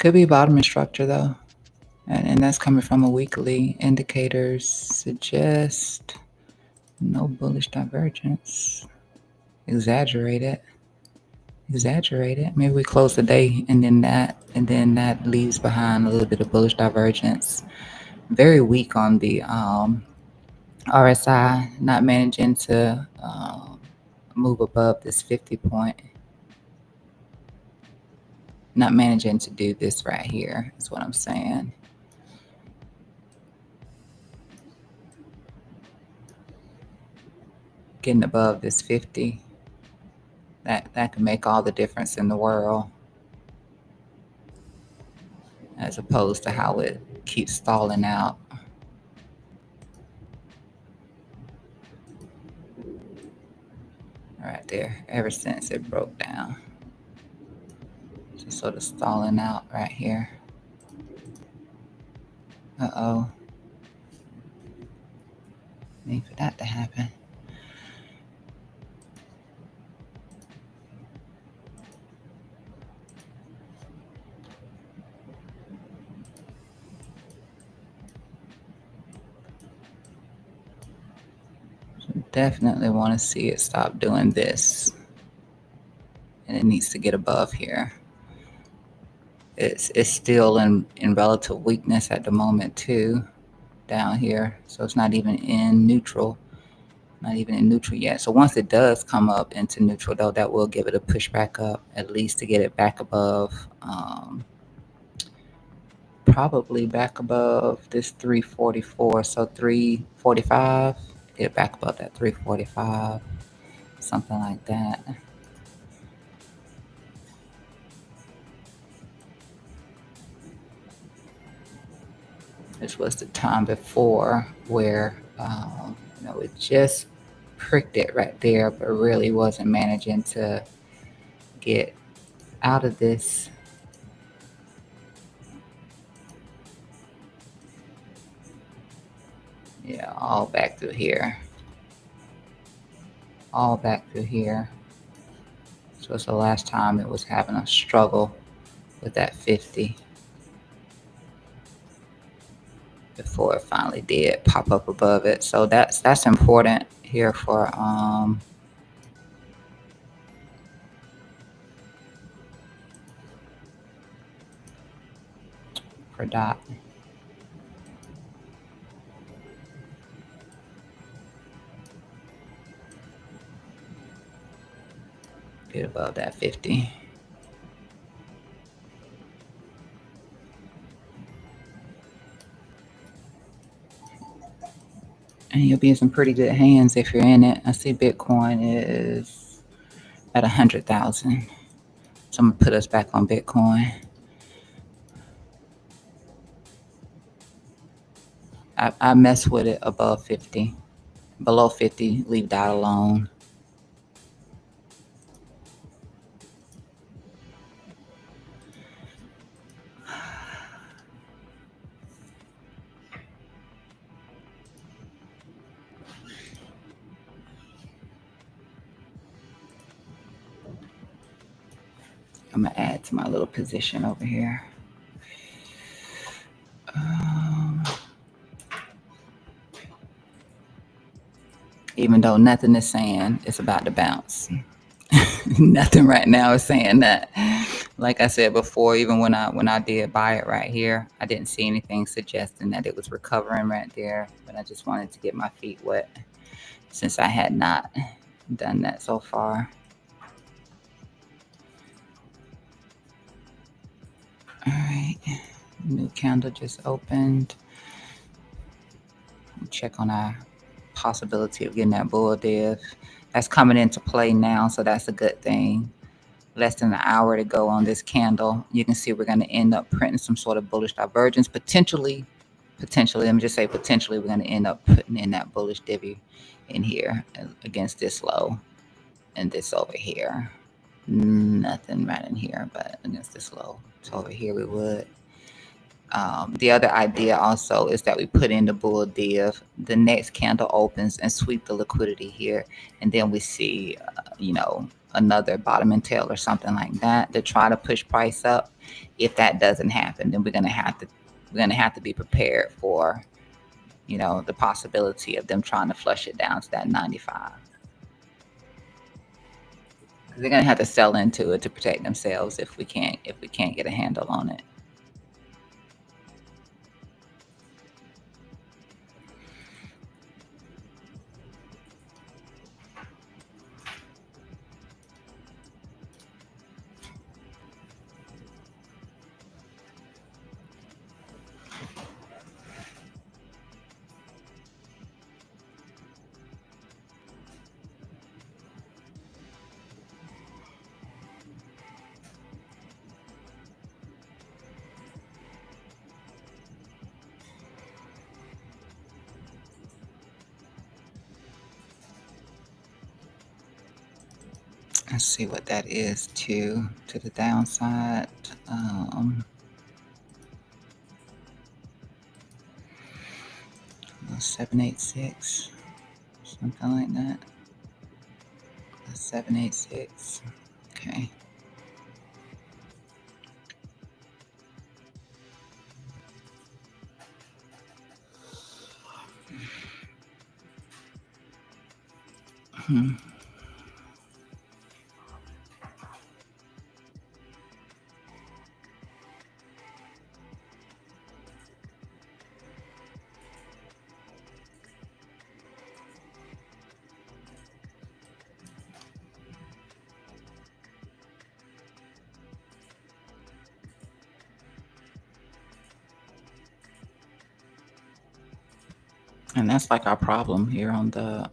Could be bottoming structure though. And that's coming from a weekly. Indicators suggest no bullish divergence. Exaggerated. Exaggerated. Maybe we close the day and then that leaves behind a little bit of bullish divergence. Very weak on the RSI, not managing to move above this 50 point. Not managing to do this right here is what I'm saying. Getting above this 50, that can make all the difference in the world, as opposed to how it keeps stalling out. Right there, ever since it broke down. Just sort of stalling out right here. Uh-oh. Need for that to happen. Definitely want to see it stop doing this. And it needs to get above here. It's still in relative weakness at the moment too, down here. So it's not even in neutral. Not even in neutral yet. So once it does come up into neutral though, that will give it a push back up, at least to get it back above, probably back above this 344. So 345, get back above that 345, something like that. This was the time before where it just pricked it right there, but really wasn't managing to get out of this. Yeah, all back through here. All back through here. So it's the last time it was having a struggle with that 50 before it finally did pop up above it. So that's important here for dot. Get above that 50. And you'll be in some pretty good hands if you're in it. I see Bitcoin is at 100,000. So I'm gonna put us back on Bitcoin. I mess with it above 50. Below 50, leave that alone. I'm gonna add to my little position over here. Even though nothing is saying it's about to bounce. Nothing right now is saying that. Like I said before, even when I did buy it right here, I didn't see anything suggesting that it was recovering right there. But I just wanted to get my feet wet since I had not done that so far. All right, new candle just opened. Check on our possibility of getting that bull div. That's coming into play now, so that's a good thing. Less than an hour to go on this candle. You can see we're going to end up printing some sort of bullish divergence. Potentially, let me just say potentially, we're going to end up putting in that bullish divvy in here against this low and this over here. Nothing right in here, but against this low. So over here we would. The other idea also is that we put in the bull div, the next candle opens and sweep the liquidity here, and then we see, another bottom and tail or something like that to try to push price up. If that doesn't happen, then we're gonna have to be prepared for, the possibility of them trying to flush it down to that 95. Because they're gonna have to sell into it to protect themselves if we can't get a handle on it. Let's see what that is to the downside. 786, something like that. 786. Okay. Hmm. And that's like our problem here on the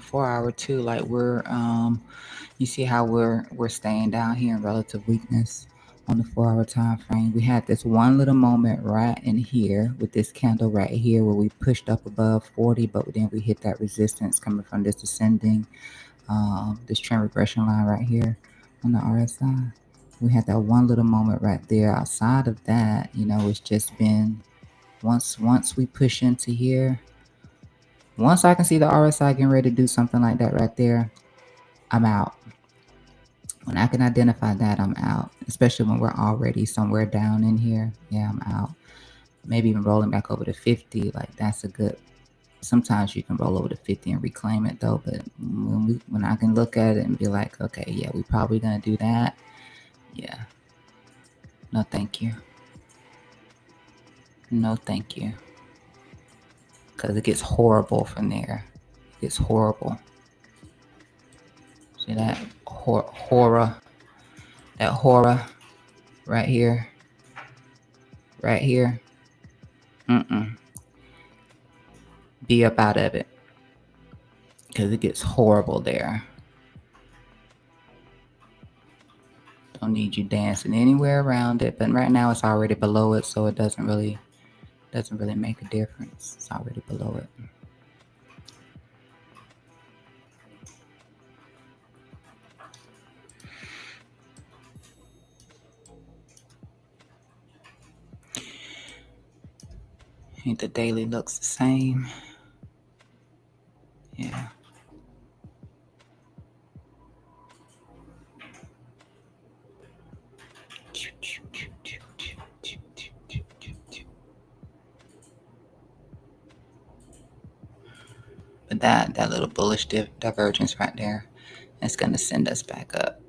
4 hour too. Like you see how we're staying down here in relative weakness on the 4 hour time frame. We had this one little moment right in here with this candle right here where we pushed up above 40, but then we hit that resistance coming from this descending this trend regression line right here on the RSI. We had that one little moment right there. Outside of that, it's just been once we push into here. Once I can see the RSI getting ready to do something like that right there, I'm out. When I can identify that, I'm out. Especially when we're already somewhere down in here. Yeah, I'm out. Maybe even rolling back over to 50. Like that's a good. Sometimes you can roll over to 50 and reclaim it though. But when I can look at it and be like, okay, yeah, we probably gonna do that. Yeah. No, thank you. No, thank you. Because it gets horrible from there. It gets horrible. See that horror? That horror right here. Right here. Be up out of it. Because it gets horrible there. Don't need you dancing anywhere around it. But right now it's already below it, so it doesn't really make a difference. It's already below it. I think the daily looks the same. Yeah. But that little bullish divergence right there, it's gonna send us back up.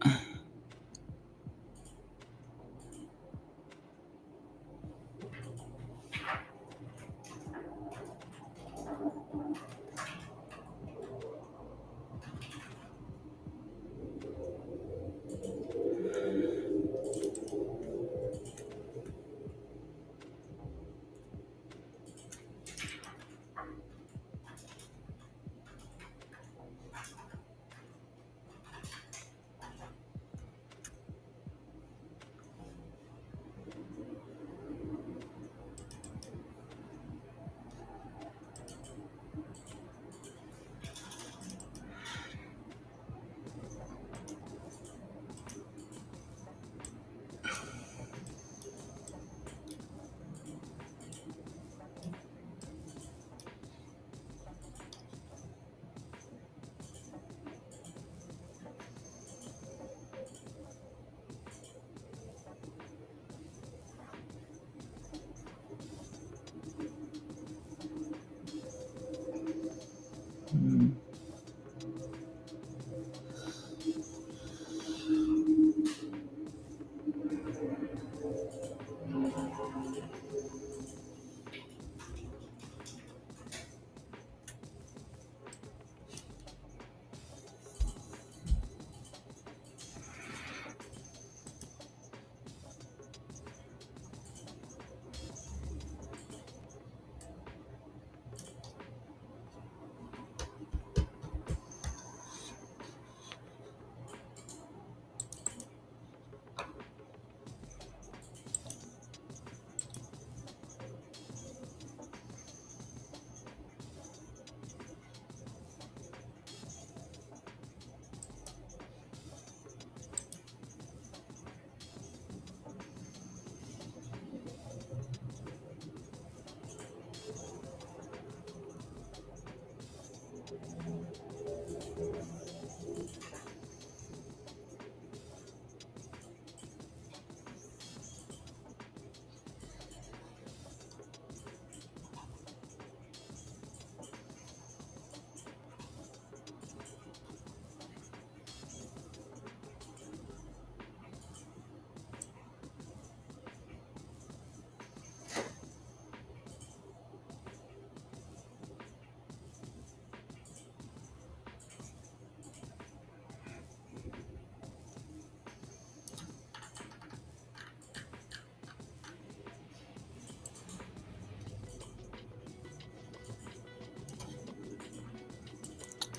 Mm.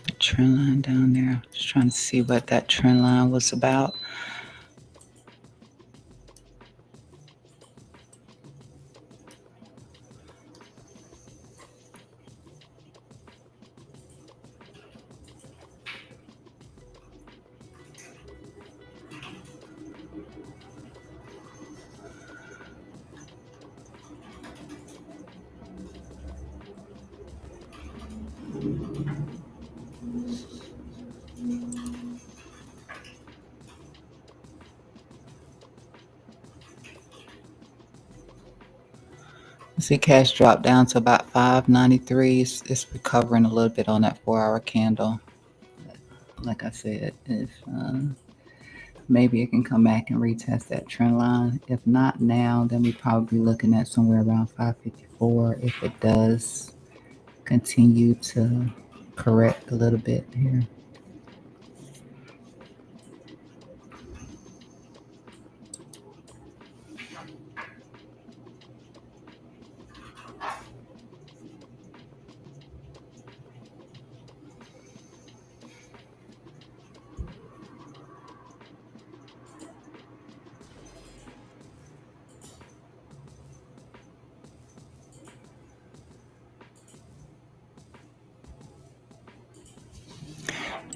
The trend line down there. Just trying to see what that trend line was about. See cash dropped down to about 593. It's recovering a little bit on that 4 hour candle. Like I said, if maybe it can come back and retest that trend line. If not now, then we probably looking at somewhere around 554. If it does continue to correct a little bit here.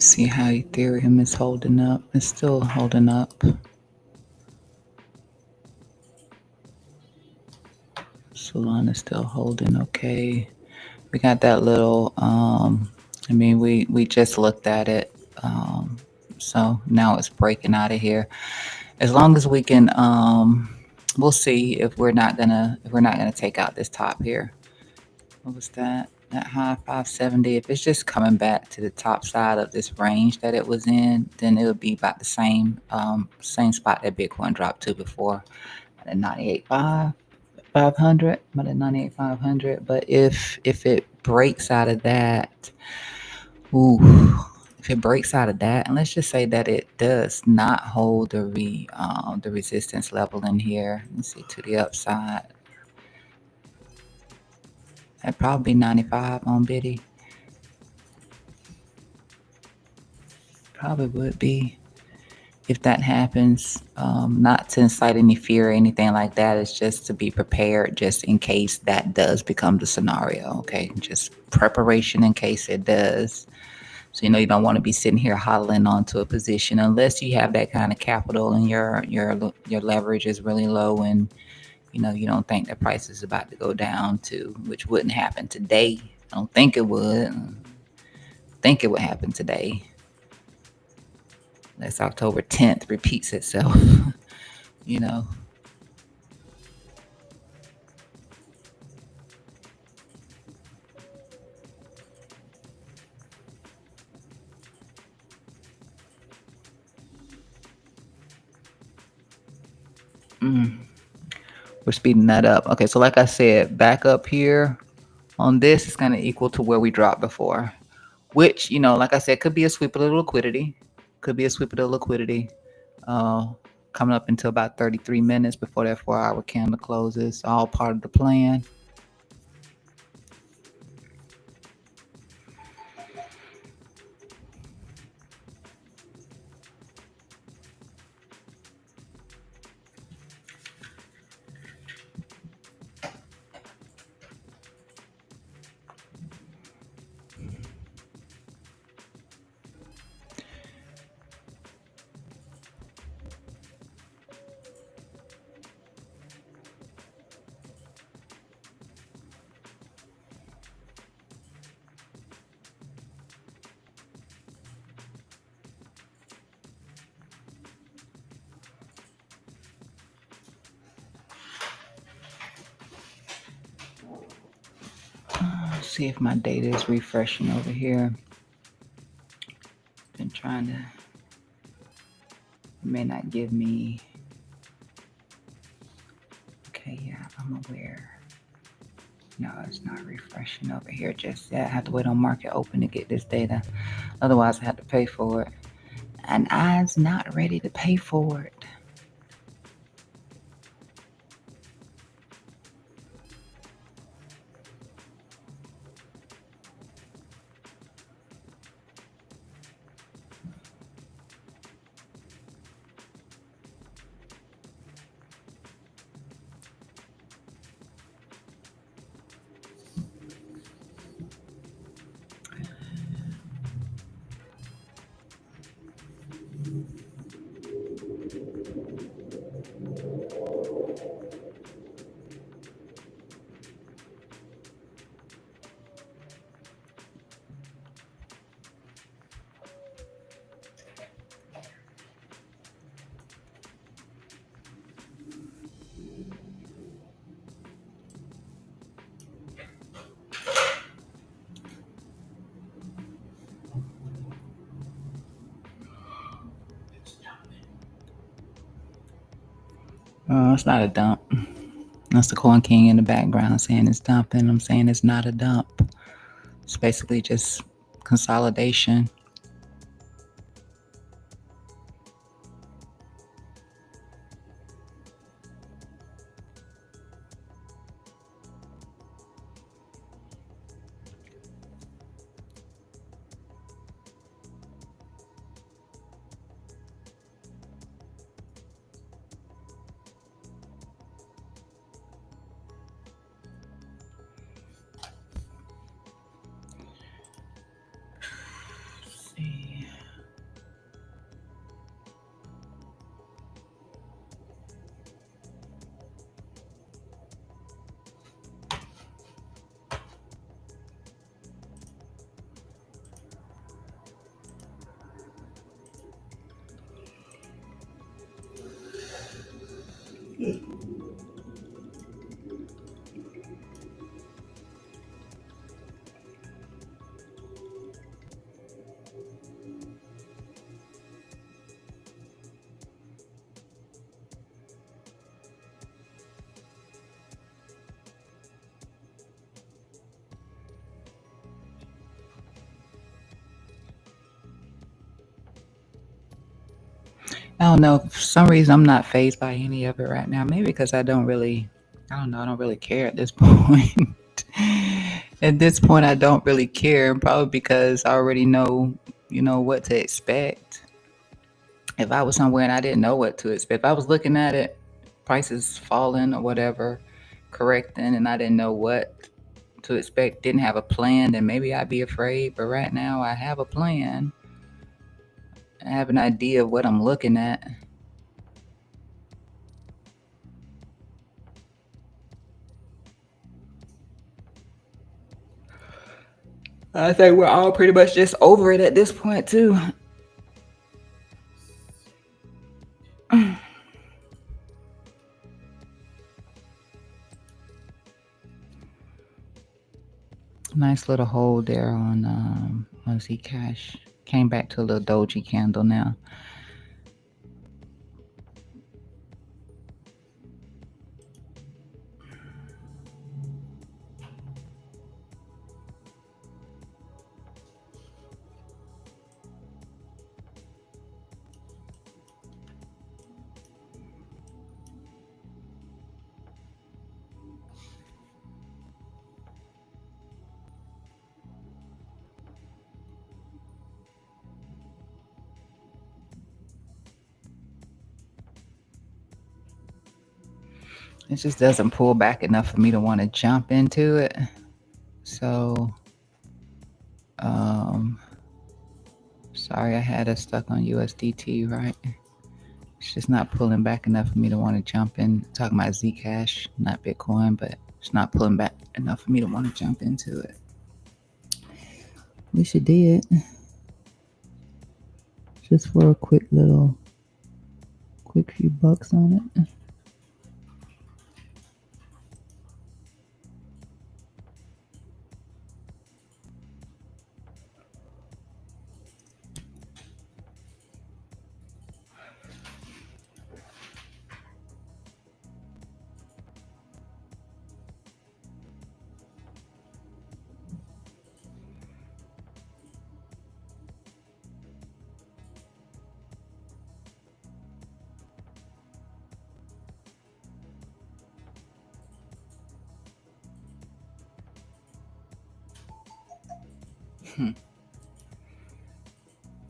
See how Ethereum is holding up. It's still holding up. Solana is still holding okay. We got that little I mean we just looked at it. So now it's breaking out of here. As long as we can we'll see if we're not gonna take out this top here. What was that? That high 570. If it's just coming back to the top side of this range that it was in, then it would be about the same spot that Bitcoin dropped to before at 98,500, about at 98,500. But if it breaks out of that, ooh, if it breaks out of that, and let's just say that it does not hold the resistance level in here. Let's see to the upside. That'd probably be 95 on Biddy. Probably would be if that happens. Not to incite any fear or anything like that. It's just to be prepared just in case that does become the scenario. Okay, just preparation in case it does. So you don't want to be sitting here hodling onto a position unless you have that kind of capital and your leverage is really low and you don't think the price is about to go down to, which wouldn't happen today. I don't think it would. I think it would happen today. That's October 10th repeats itself. you know. We're speeding that up. Okay, so like I said, back up here on this is kind of equal to where we dropped before, which, like I said, could be a sweep of the liquidity. Could be a sweep of the liquidity. Uh, Coming up until about 33 minutes before that 4-hour candle closes. All part of the plan. Let's see if my data is refreshing over here. Been trying to. It may not give me. Okay, yeah, I'm aware. No, it's not refreshing over here just yet. I have to wait on market open to get this data. Otherwise, I have to pay for it. And I's not ready to pay for it. It's not a dump. That's the Coin King in the background saying it's dumping. I'm saying it's not a dump. It's basically just consolidation. I don't know. For some reason, I'm not phased by any of it right now. Maybe because I don't really care at this point. At this point, I don't really care. Probably because I already know, what to expect. If I was somewhere and I didn't know what to expect, if I was looking at it, prices falling or whatever, correcting, and I didn't know what to expect, didn't have a plan, then maybe I'd be afraid. But right now, I have a plan. I have an idea of what I'm looking at. I think we're all pretty much just over it at this point, too. Nice little hold there on Zcash. Came back to a little doji candle now. It just doesn't pull back enough for me to want to jump into it. So, um, sorry, I had us stuck on USDT, right? It's just not pulling back enough for me to want to jump in. Talking about Zcash, not Bitcoin, but it's not pulling back enough for me to want to jump into it. At least it did. Just for a quick few bucks on it.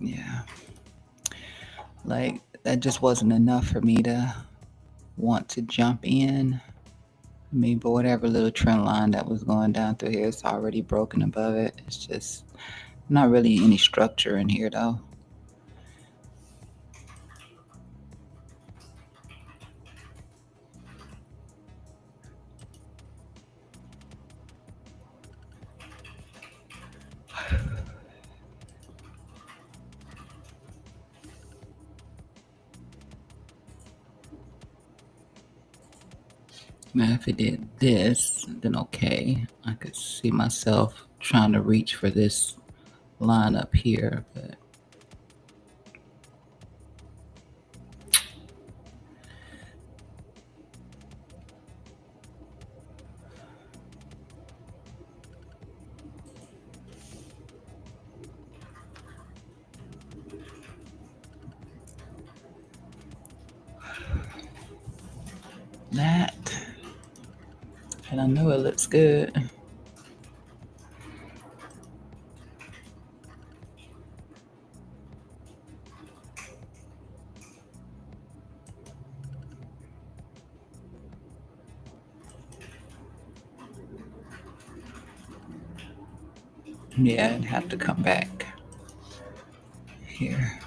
Yeah. Like, that just wasn't enough for me to want to jump in. I mean, but whatever little trend line that was going down through here, it's already broken above it. It's just not really any structure in here, though. Now, if it did this, then okay. I could see myself trying to reach for this line up here, but that, and I know it looks good. Yeah, I'd have to come back here.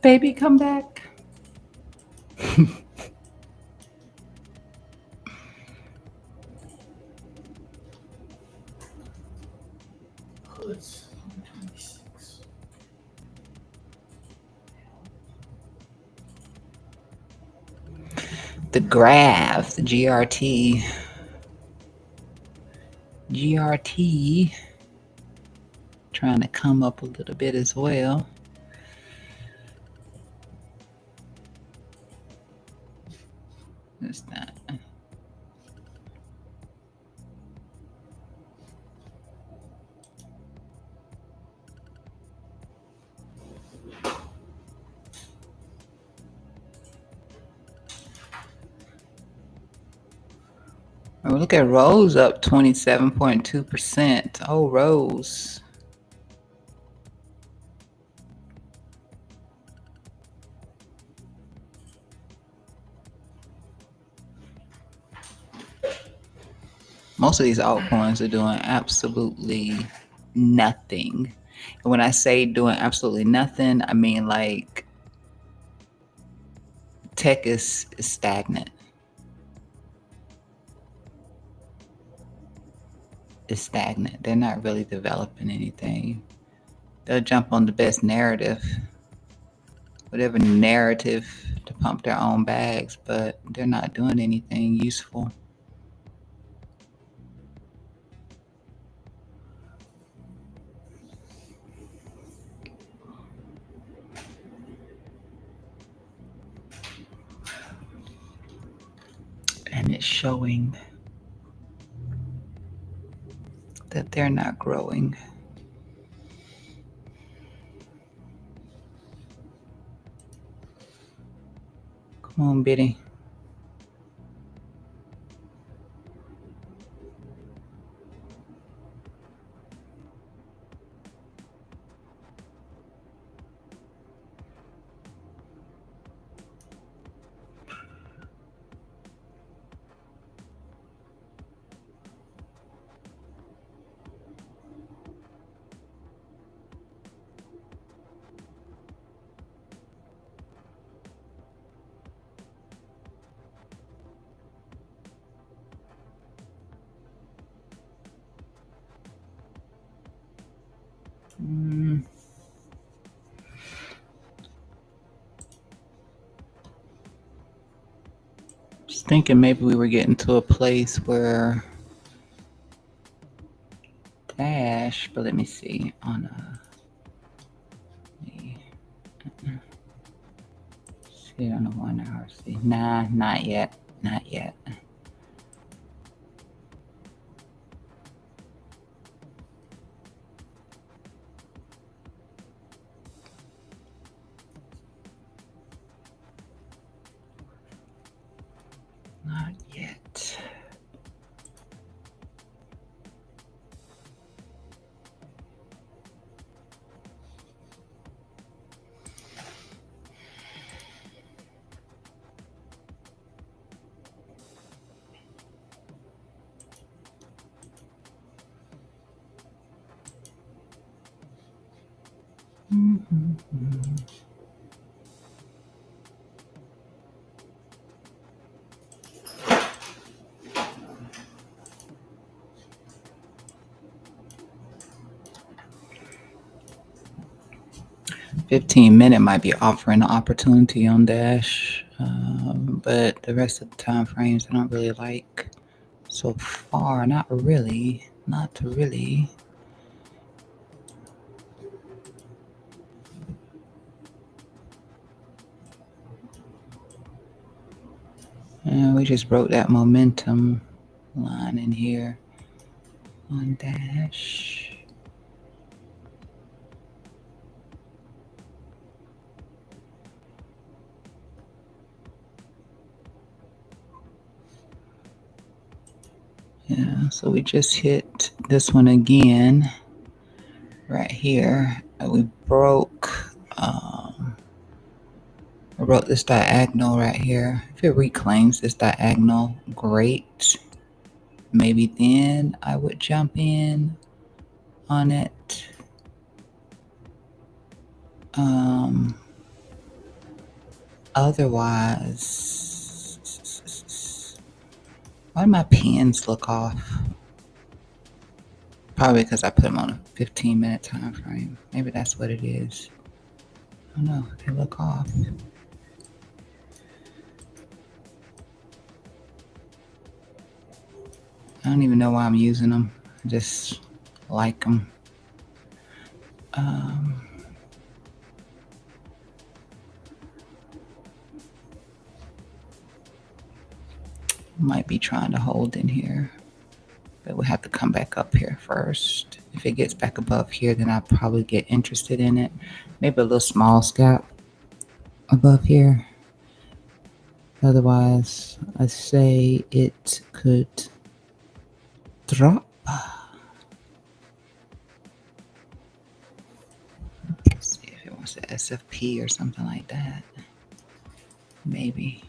Baby, come back. The graph, the GRT, trying to come up a little bit as well. What's that? Oh, look at Rose up 27.2%. Oh, Rose. Most of these altcoins are doing absolutely nothing. And when I say doing absolutely nothing, I mean like tech is stagnant. It's stagnant. They're not really developing anything. They'll jump on the best narrative, whatever narrative to pump their own bags, but they're not doing anything useful. And it's showing that they're not growing. Come on, Biddy. thinking maybe we were getting to a place where Dash, but let me see on see on the 1 hour. See, nah, not yet, not yet. Not yet. Mm-hmm. 15-minute might be offering an opportunity on Dash, but the rest of the time frames I don't really like so far. Not really. Not really. We just broke that momentum line in here on Dash. Yeah, so we just hit this one again right here. We broke I wrote this diagonal right here. If it reclaims this diagonal, great. Maybe then I would jump in on it. Otherwise, why do my pins look off? Probably because I put them on a 15-minute time frame. Maybe that's what it is. I don't know. They look off. I don't even know why I'm using them. I just like them. Might be trying to hold in here, but we'll have to come back up here first. If it gets back above here, then I'll probably get interested in it. Maybe a little small scalp above here. Otherwise, I say it could drop. Let's see if it wants an SFP or something like that. Maybe.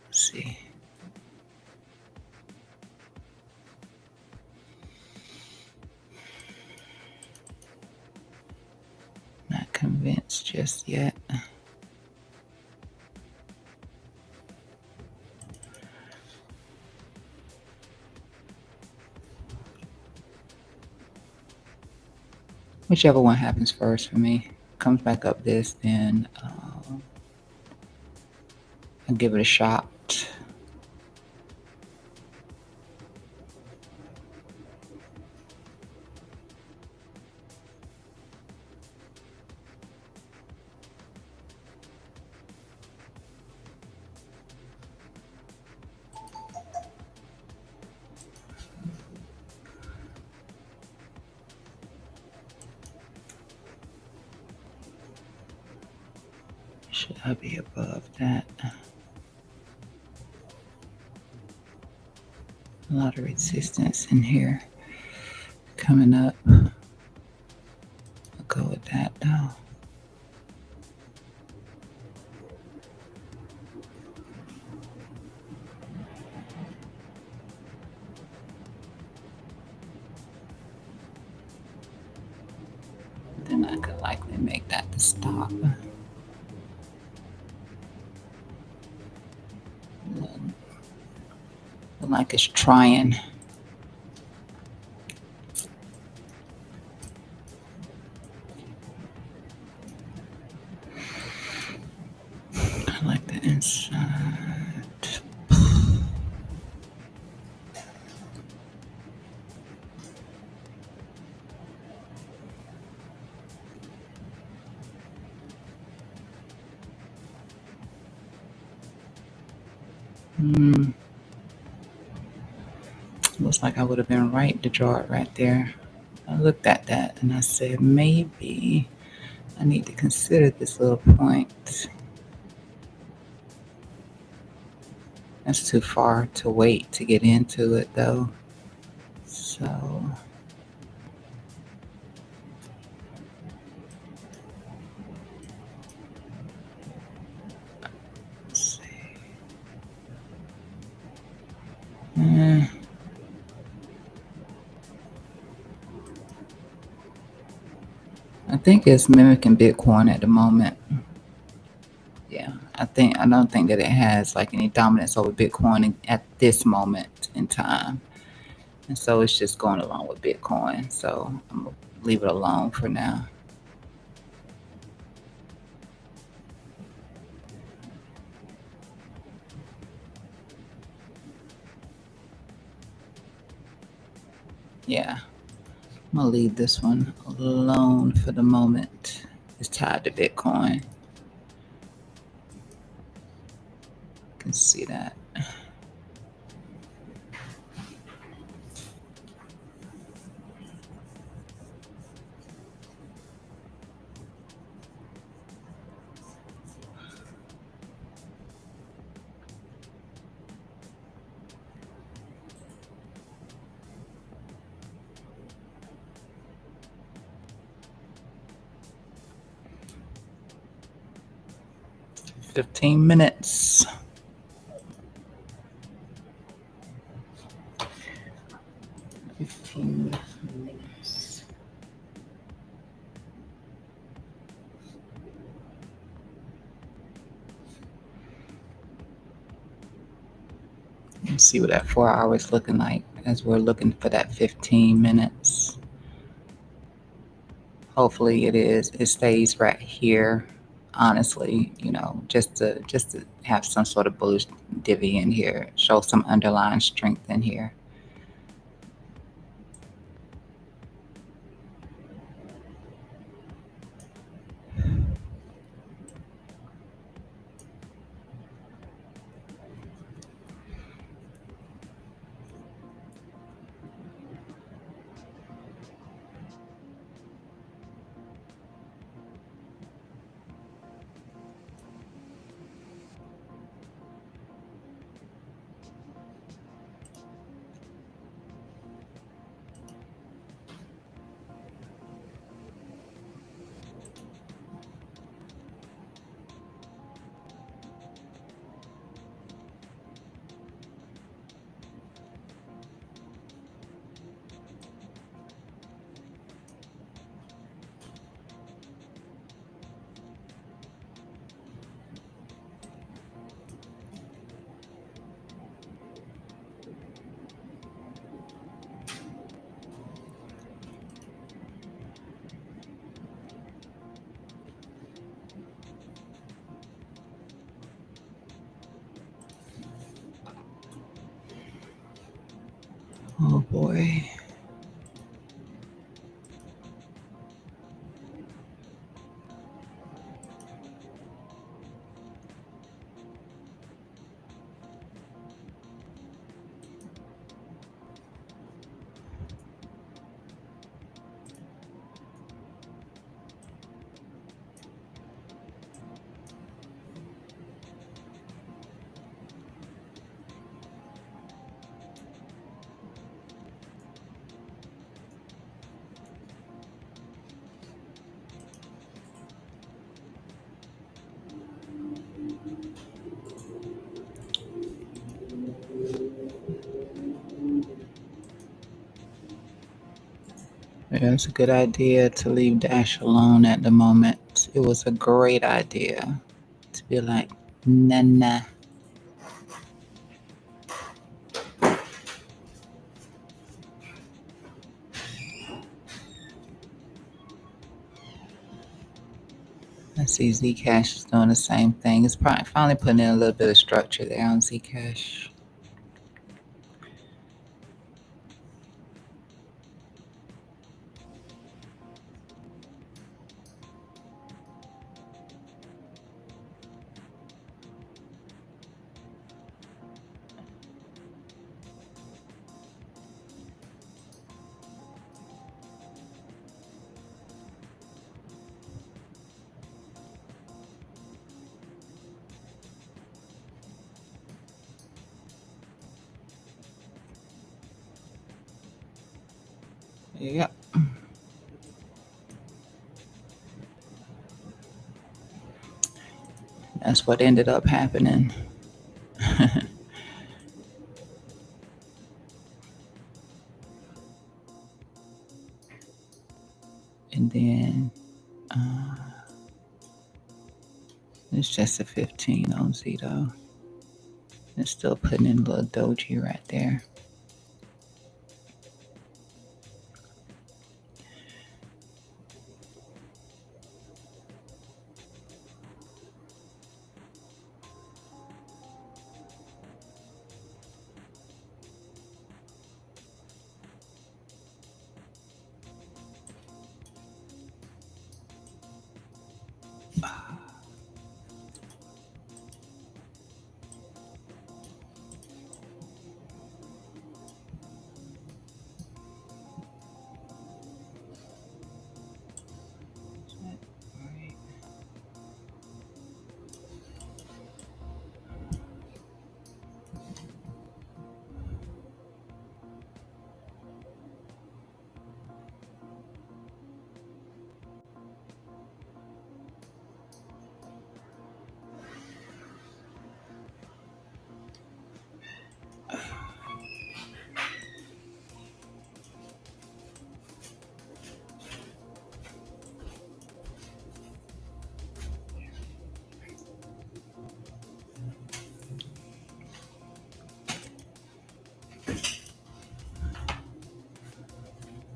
Let's see. Not convinced just yet. Whichever one happens first for me. Comes back up this, then I'll give it a shot. Should I be above that? A lot of resistance in here coming up. I'll go with that though. Then I could likely make that the stop. Look like it's trying. Hmm. Looks like I would have been right to draw it right there. I looked at that and I said, maybe I need to consider this little point. That's too far to wait to get into it though. So let's see. Eh, I think it's mimicking Bitcoin at the moment. Yeah, I don't think that it has like any dominance over Bitcoin at this moment in time. And so it's just going along with Bitcoin. So I'm gonna leave it alone for now. Yeah, I'm gonna leave this one alone for the moment. It's tied to Bitcoin. You can see that. 15 minutes. 15 minutes. Let's see what that 4 hours looking like as we're looking for that 15 minutes. Hopefully it stays right here. Honestly, just to have some sort of bullish divvy in here, show some underlying strength in here. Oh boy. Yeah, it's a good idea to leave Dash alone at the moment. It was a great idea to be like, nah, nah. I see Zcash is doing the same thing. It's probably finally putting in a little bit of structure there on Zcash. Yep. That's what ended up happening. And then it's just a 15 on Zito. It's still putting in a little doji right there.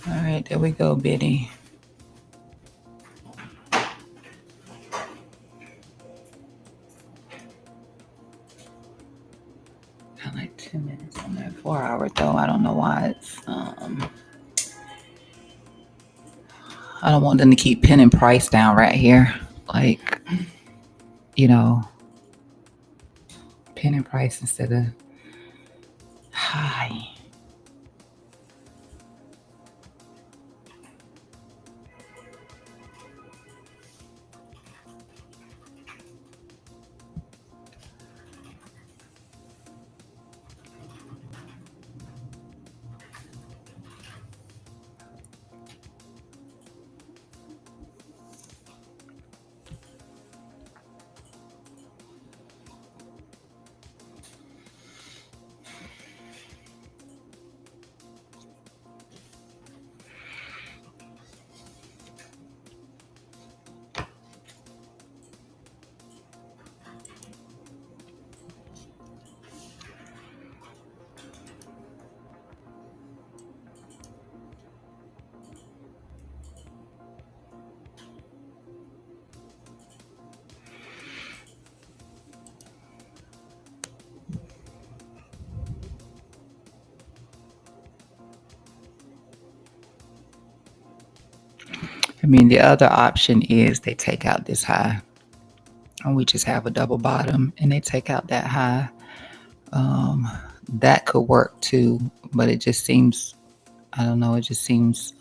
All right, there we go, Biddy. Got like 2 minutes on that 4 hour though. I don't know why it's I don't want them to keep pinning price down right here. Like, you know, pinning price instead of high. I mean, the other option is they take out this high, and we just have a double bottom, and they take out that high. Um, that could work too, but it just seems, I don't know, it just seems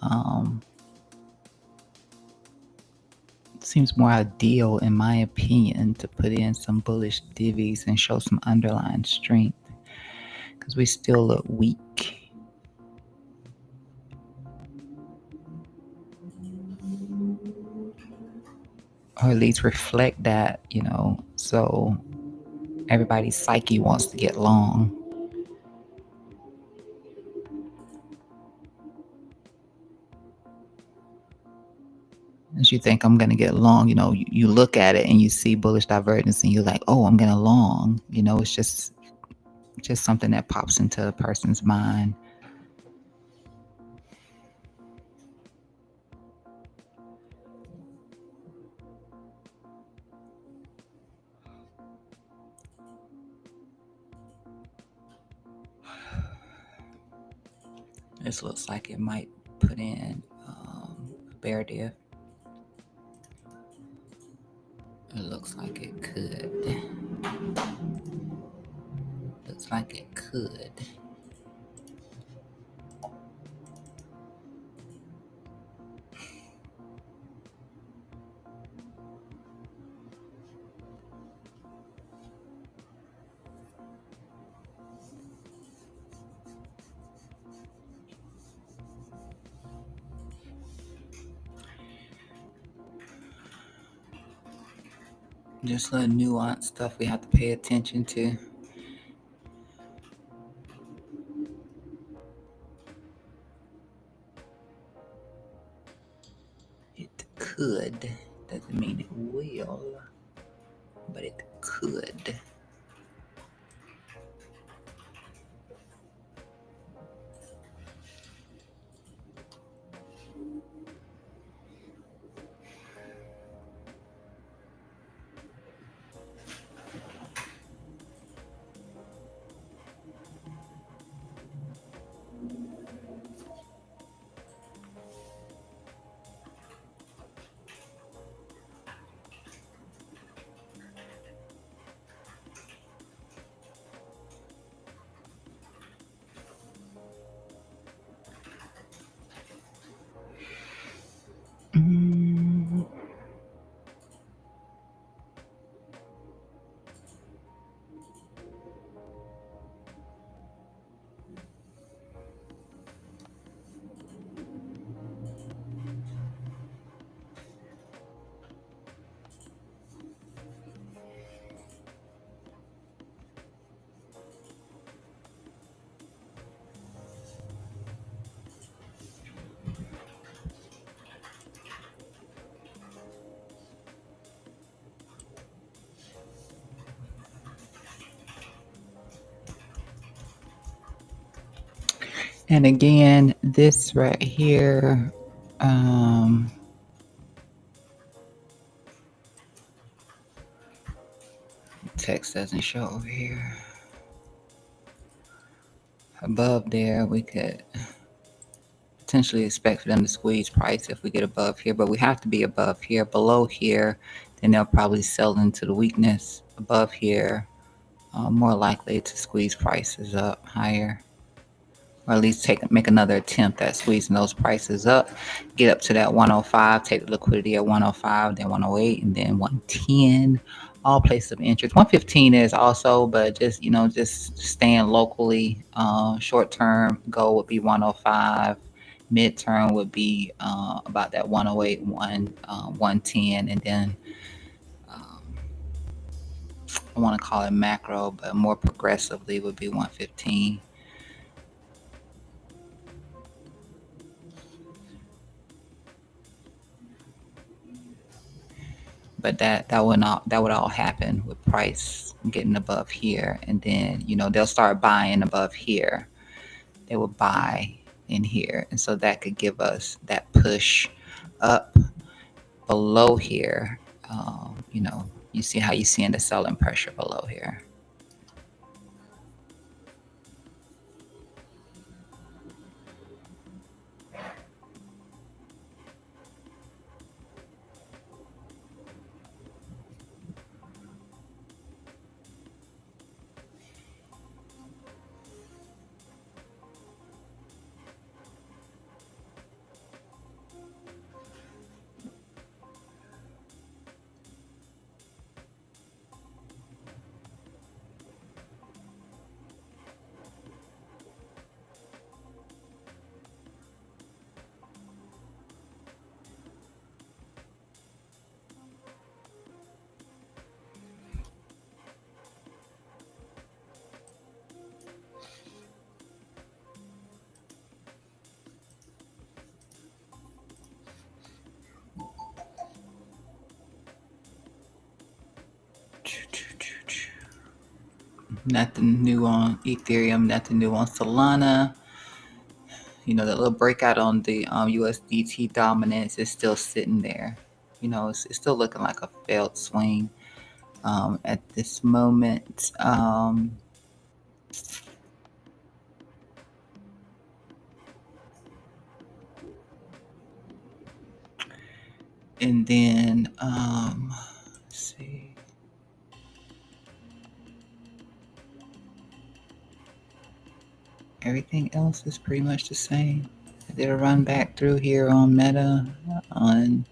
more ideal, in my opinion, to put in some bullish divvies and show some underlying strength because we still look weak. Or at least reflect that, so everybody's psyche wants to get long. As you think I'm going to get long, you look at it and you see bullish divergence and you're like, oh, I'm going to long. It's just something that pops into a person's mind. This looks like it might put in a bear diff. It looks like it could. Looks like it could. Just little nuanced stuff we have to pay attention to. It could. Doesn't mean it will, but it could. Mm. And again, this right here, text doesn't show over here. Above there, we could potentially expect for them to squeeze price if we get above here, but we have to be above here. Below here, then they'll probably sell into the weakness. Above here, more likely to squeeze prices up higher, or at least make another attempt at squeezing those prices up, get up to that 105, take the liquidity at 105, then 108, and then 110. All places of interest. 115 is also, but just just staying locally. Short term goal would be 105. Midterm would be about that 108, 110, and then I want to call it macro, but more progressively would be 115. But that would all happen with price getting above here, and then they'll start buying above here. They will buy in here, and so that could give us that push up below here. You see how you seeing the selling pressure below here. Nothing new on Ethereum, nothing new on Solana. That little breakout on the USDT dominance is still sitting there. It's still looking like a failed swing at this moment. And then, let's see. Everything else is pretty much the same. I did a run back through here on Meta, on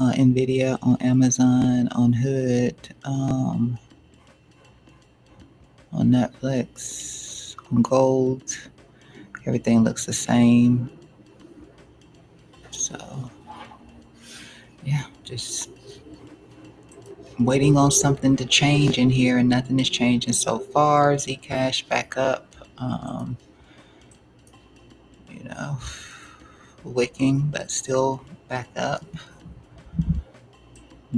Nvidia, on Amazon, on Hood, on Netflix, on gold. Everything looks the same. So, yeah, just waiting on something to change in here, and nothing is changing so far. Zcash back up. You know, wicking, but still back up.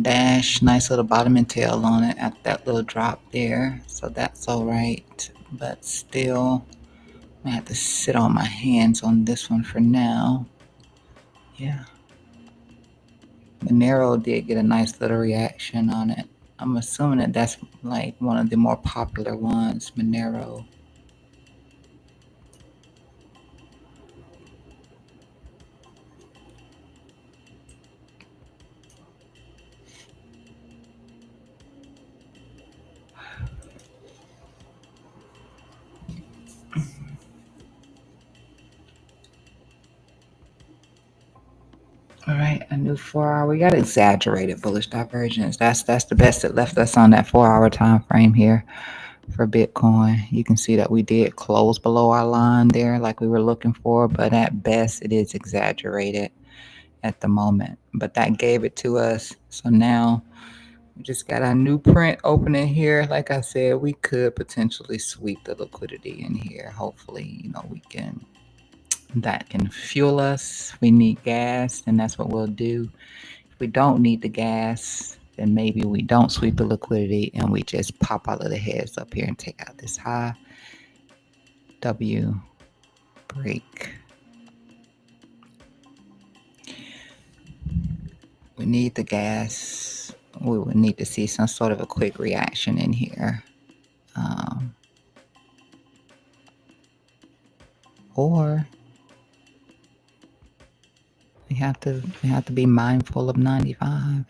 Dash, nice little bottom and tail on it at that little drop there. So that's all right, but still, I have to sit on my hands on this one for now. Yeah. Monero did get a nice little reaction on it. I'm assuming that that's like one of the more popular ones, Monero. All right, a new 4 hour. We got exaggerated bullish divergence. That's the best that left us on that 4 hour time frame here for Bitcoin. You can see that we did close below our line there like we were looking for, but at best it is exaggerated at the moment. But that gave it to us. So now we just got our new print opening here. Like I said, we could potentially sweep the liquidity in here. Hopefully, that can fuel us. We need gas, and that's what we'll do. If we don't need the gas, then maybe we don't sweep the liquidity and we just pop our little heads up here and take out this high. W break. We need the gas. We would need to see some sort of a quick reaction in here. Or we have to be mindful of 95.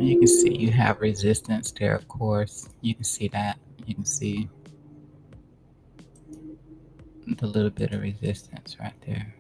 You can see you have resistance there, of course. You can see that. You can see the little bit of resistance right there.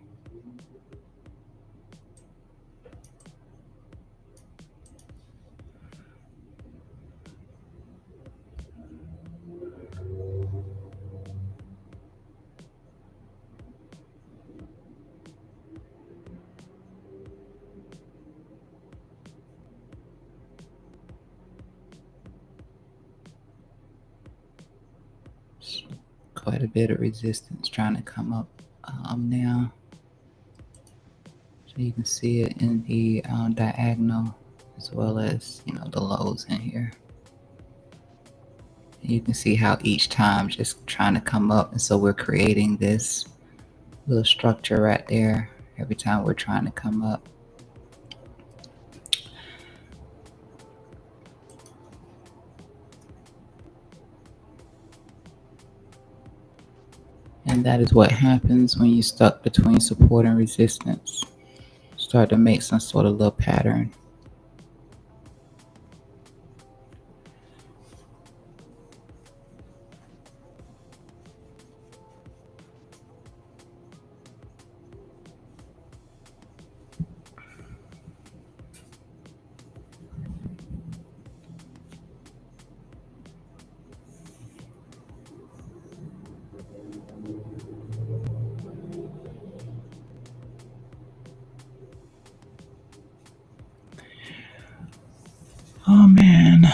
Quite a bit of resistance trying to come up now. So you can see it in the diagonal as well as the lows in here. You can see how each time just trying to come up, and so we're creating this little structure right there every time we're trying to come up. And that is what happens when you're stuck between support and resistance. Start to make some sort of little pattern. Oh man.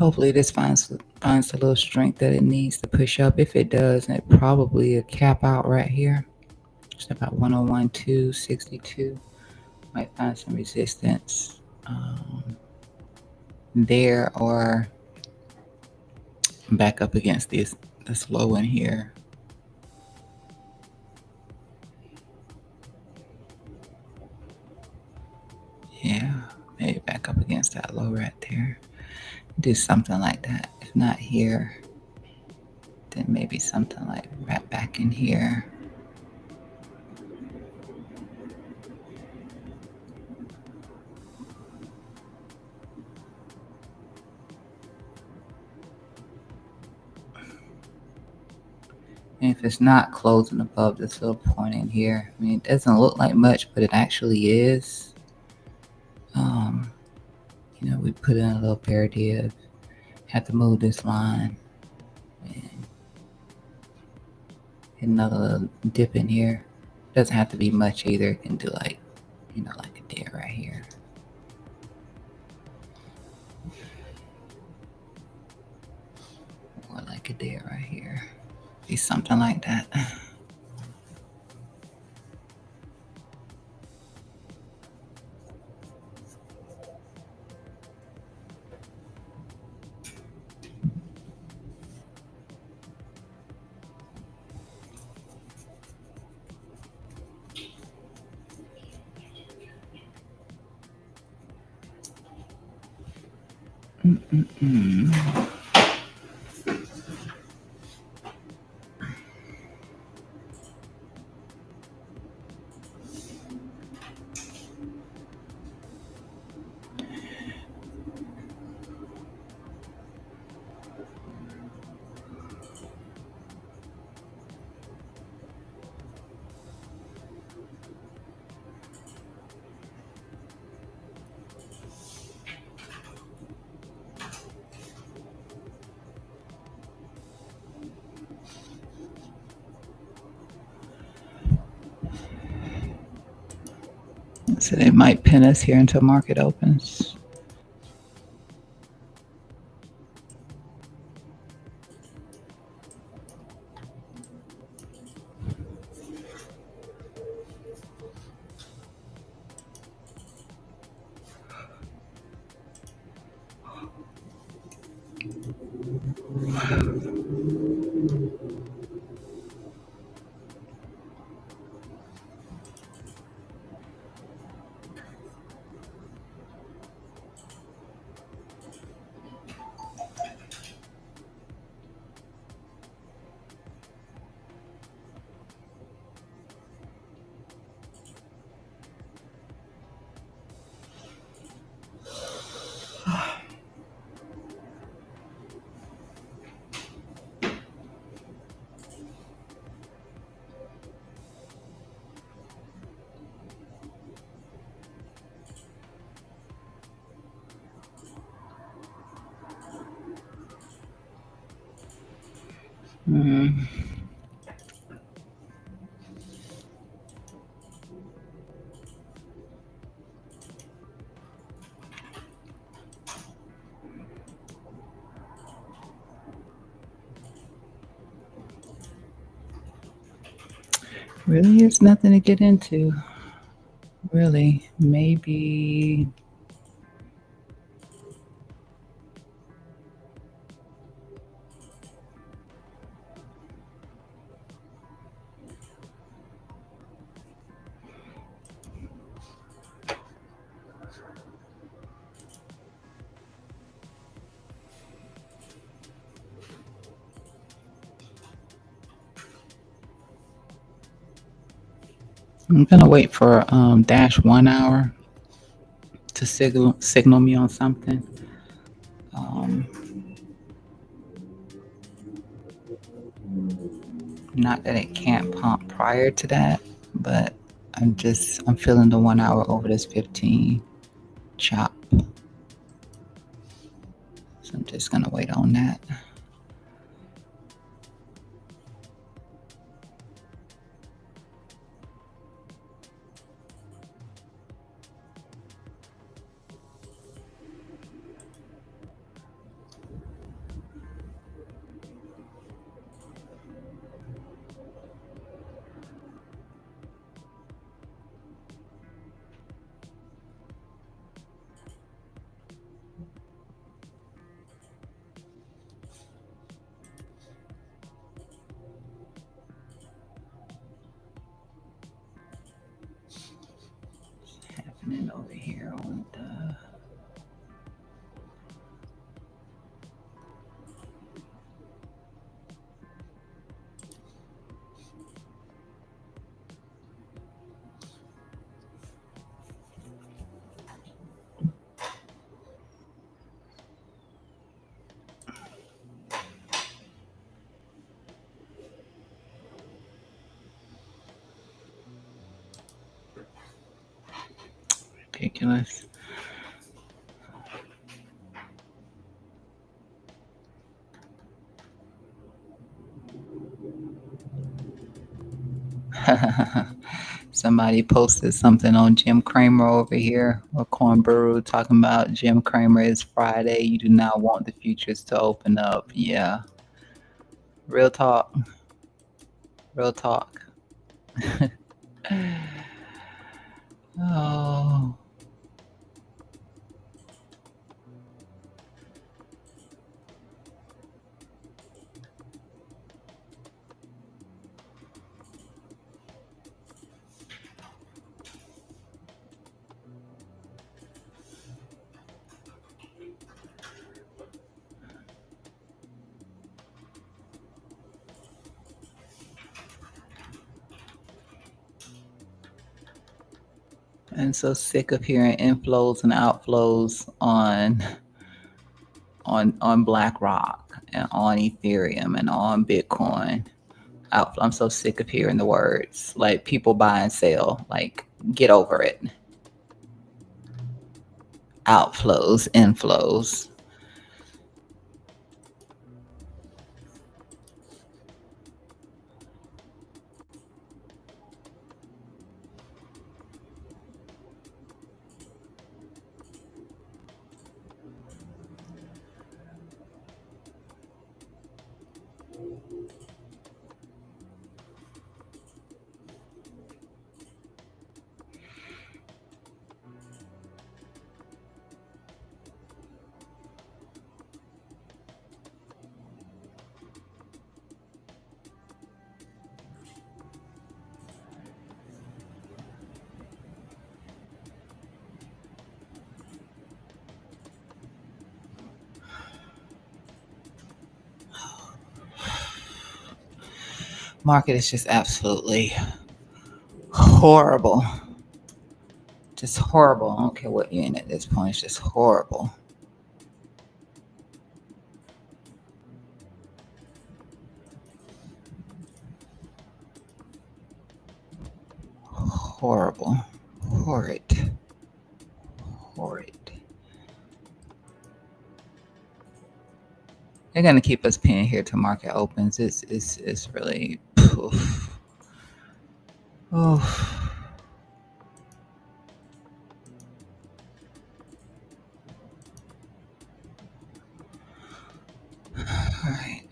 Hopefully this finds a little strength that it needs to push up. If it does, it probably a cap out right here. It's about 101.262. Might find some resistance there, or back up against this low in here. Yeah, maybe back up against that low right there. Do something like that. If not here, then maybe something like right back in here. And if it's not closing above this little point in here, I mean, it doesn't look like much, but it actually is. We put in a little parity of have to move this line and hit another little dip in here. Doesn't have to be much either. It can do like it did right here. Or like it did right here. Be something like that. So they might pin us here until market opens. Really is nothing to get into. Really, maybe I'm gonna wait for dash 1 hour to signal me on something. Um, Not that it can't pump prior to that, but I'm feeling the 1 hour over this 15 chop. So I'm just gonna wait on that. And then over here on the ridiculous. Somebody posted something on Jim Cramer over here, or Cornbrew, talking about Jim Cramer is Friday. You do not want the futures to open up. Yeah, real talk, real talk. Oh, I'm so sick of hearing inflows and outflows on BlackRock and on Ethereum and on Bitcoin. I'm so sick of hearing the words like people buy and sell. Like, get over it. Outflows, inflows. Market is just absolutely horrible. Just horrible. I don't care what you're in at this point. It's just horrible. Horrible. Horrid. Horrid. They're gonna keep us pinned here till market opens. It's really oof. Oof. All right.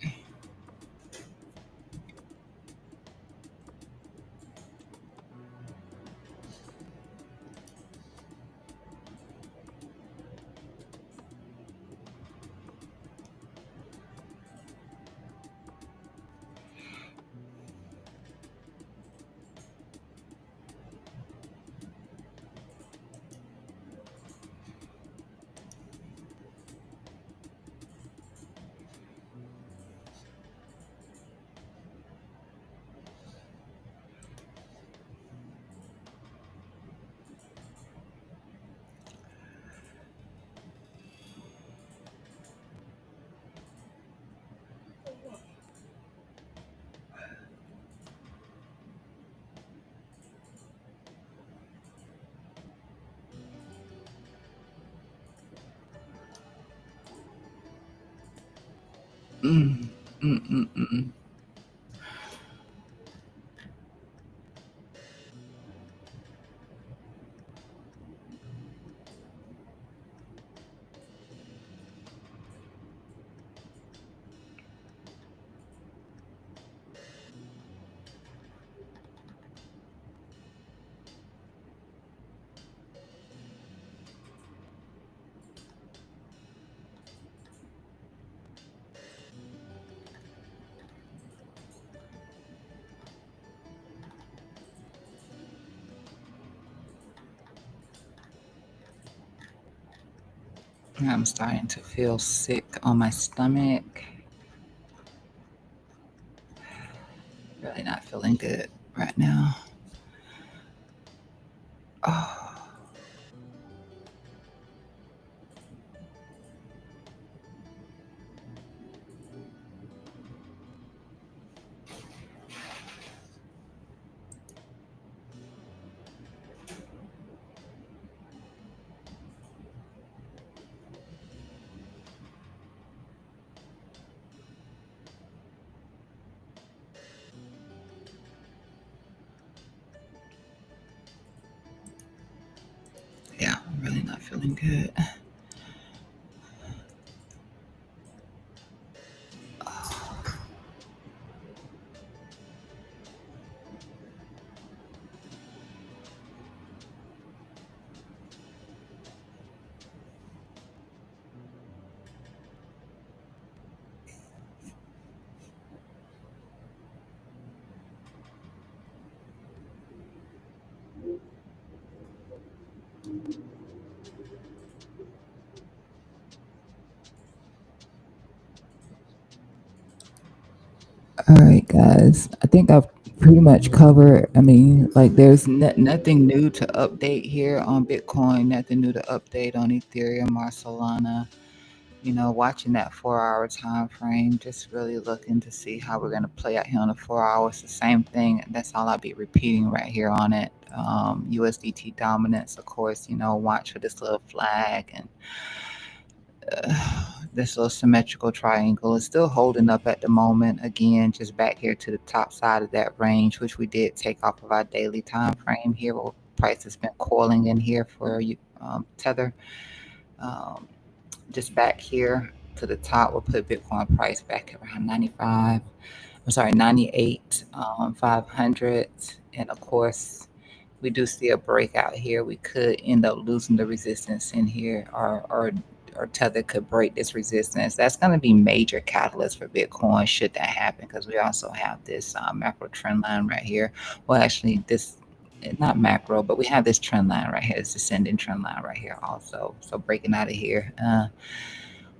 Mm, mm, mm, mm. I'm starting to feel sick on my stomach. Really not feeling good right now. Oh, yeah, I'm really not feeling good. All right, guys. I think I've pretty much covered. I mean, like, there's nothing new to update here on Bitcoin, nothing new to update on Ethereum or Solana. Watching that 4 hour time frame, just really looking to see how we're going to play out here on the 4 hours. The same thing. That's all I'll be repeating right here on it. USDT dominance, of course, watch for this little flag and this little symmetrical triangle is still holding up at the moment. Again, just back here to the top side of that range, which we did take off of our daily time frame here. Where price has been coiling in here for tether. Um, just back here to the top, we'll put Bitcoin price back around 95. I'm sorry, 98, 500. And of course, we do see a breakout here. We could end up losing the resistance in here, or tether could break this resistance. That's going to be major catalyst for Bitcoin should that happen, because we also have this macro trend line right here. Well, actually, this not macro, but we have this trend line right here, this descending trend line right here also. So breaking out of here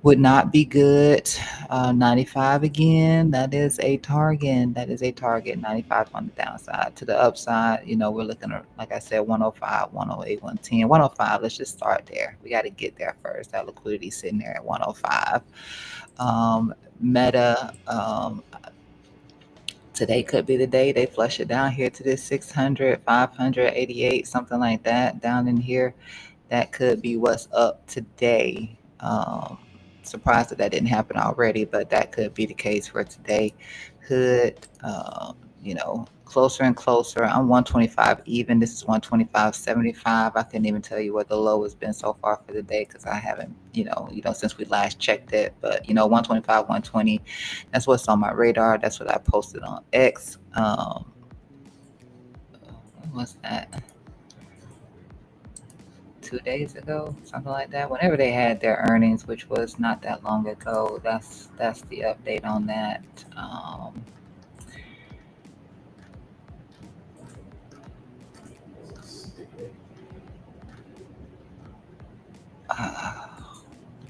would not be good. 95 again, that is a target. That is a target. 95 on the downside. To the upside, we're looking at, like I said, 105, 108, 110, 105. Let's just start there. We got to get there first. That liquidity sitting there at 105. Meta, today could be the day they flush it down here to this 600, 588, something like that down in here. That could be what's up today. Surprised that that didn't happen already, but that could be the case for today. Could, closer and closer. I'm 125 even. This is 125.75. I couldn't even tell you what the low has been so far for the day, because I haven't, since we last checked it. But 125, 120. That's what's on my radar. That's what I posted on X. What's that? 2 days ago, something like that. Whenever they had their earnings, which was not that long ago, that's the update on that. Uh,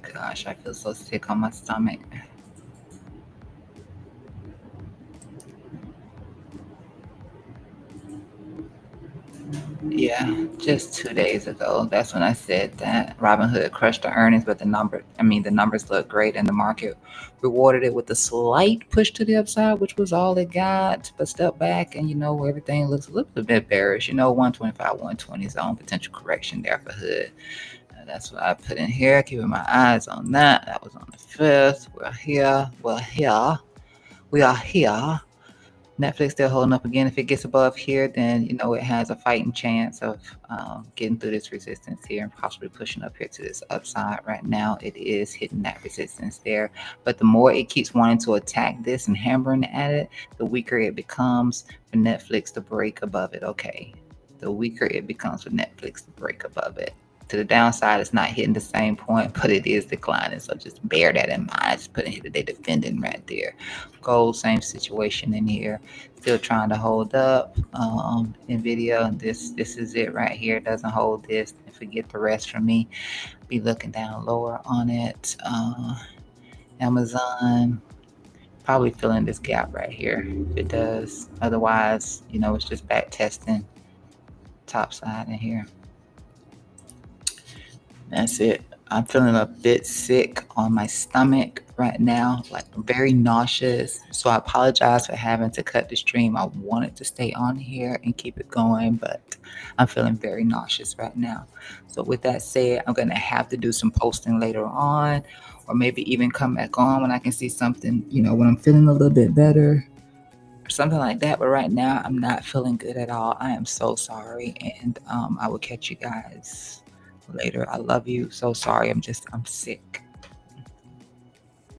Gosh, I feel so sick on my stomach. Yeah, just 2 days ago. That's when I said that Robinhood crushed the earnings, but the numbers look great, and the market rewarded it with a slight push to the upside, which was all it got. But step back, and everything looks a little bit bearish. 125, 120 zone potential correction there for Hood. That's what I put in here, keeping my eyes on that. That was on the 5th. We're here. We're here. We are here. Netflix still holding up again. If it gets above here, then it has a fighting chance of getting through this resistance here and possibly pushing up here to this upside. Right now, it is hitting that resistance there. But the more it keeps wanting to attack this and hammering at it, the weaker it becomes for Netflix to break above it. Okay, the weaker it becomes for Netflix to break above it. to the downside. It's not hitting the same point, but it is declining. So just bear that in mind. I just put in here that they defending right there. Gold, same situation in here. Still trying to hold up. Nvidia, this is it right here. It doesn't hold this. And forget the rest from me. Be looking down lower on it. Amazon, probably filling this gap right here if it does. Otherwise, it's just back testing top side in here. That's it. I'm feeling a bit sick on my stomach right now, like very nauseous. So I apologize for having to cut the stream. I wanted to stay on here and keep it going, but I'm feeling very nauseous right now. So with that said, I'm going to have to do some posting later on, or maybe even come back on when I can see something, when I'm feeling a little bit better or something like that. But right now, I'm not feeling good at all. I am so sorry. And I will catch you guys later. I love you. So sorry. I'm sick.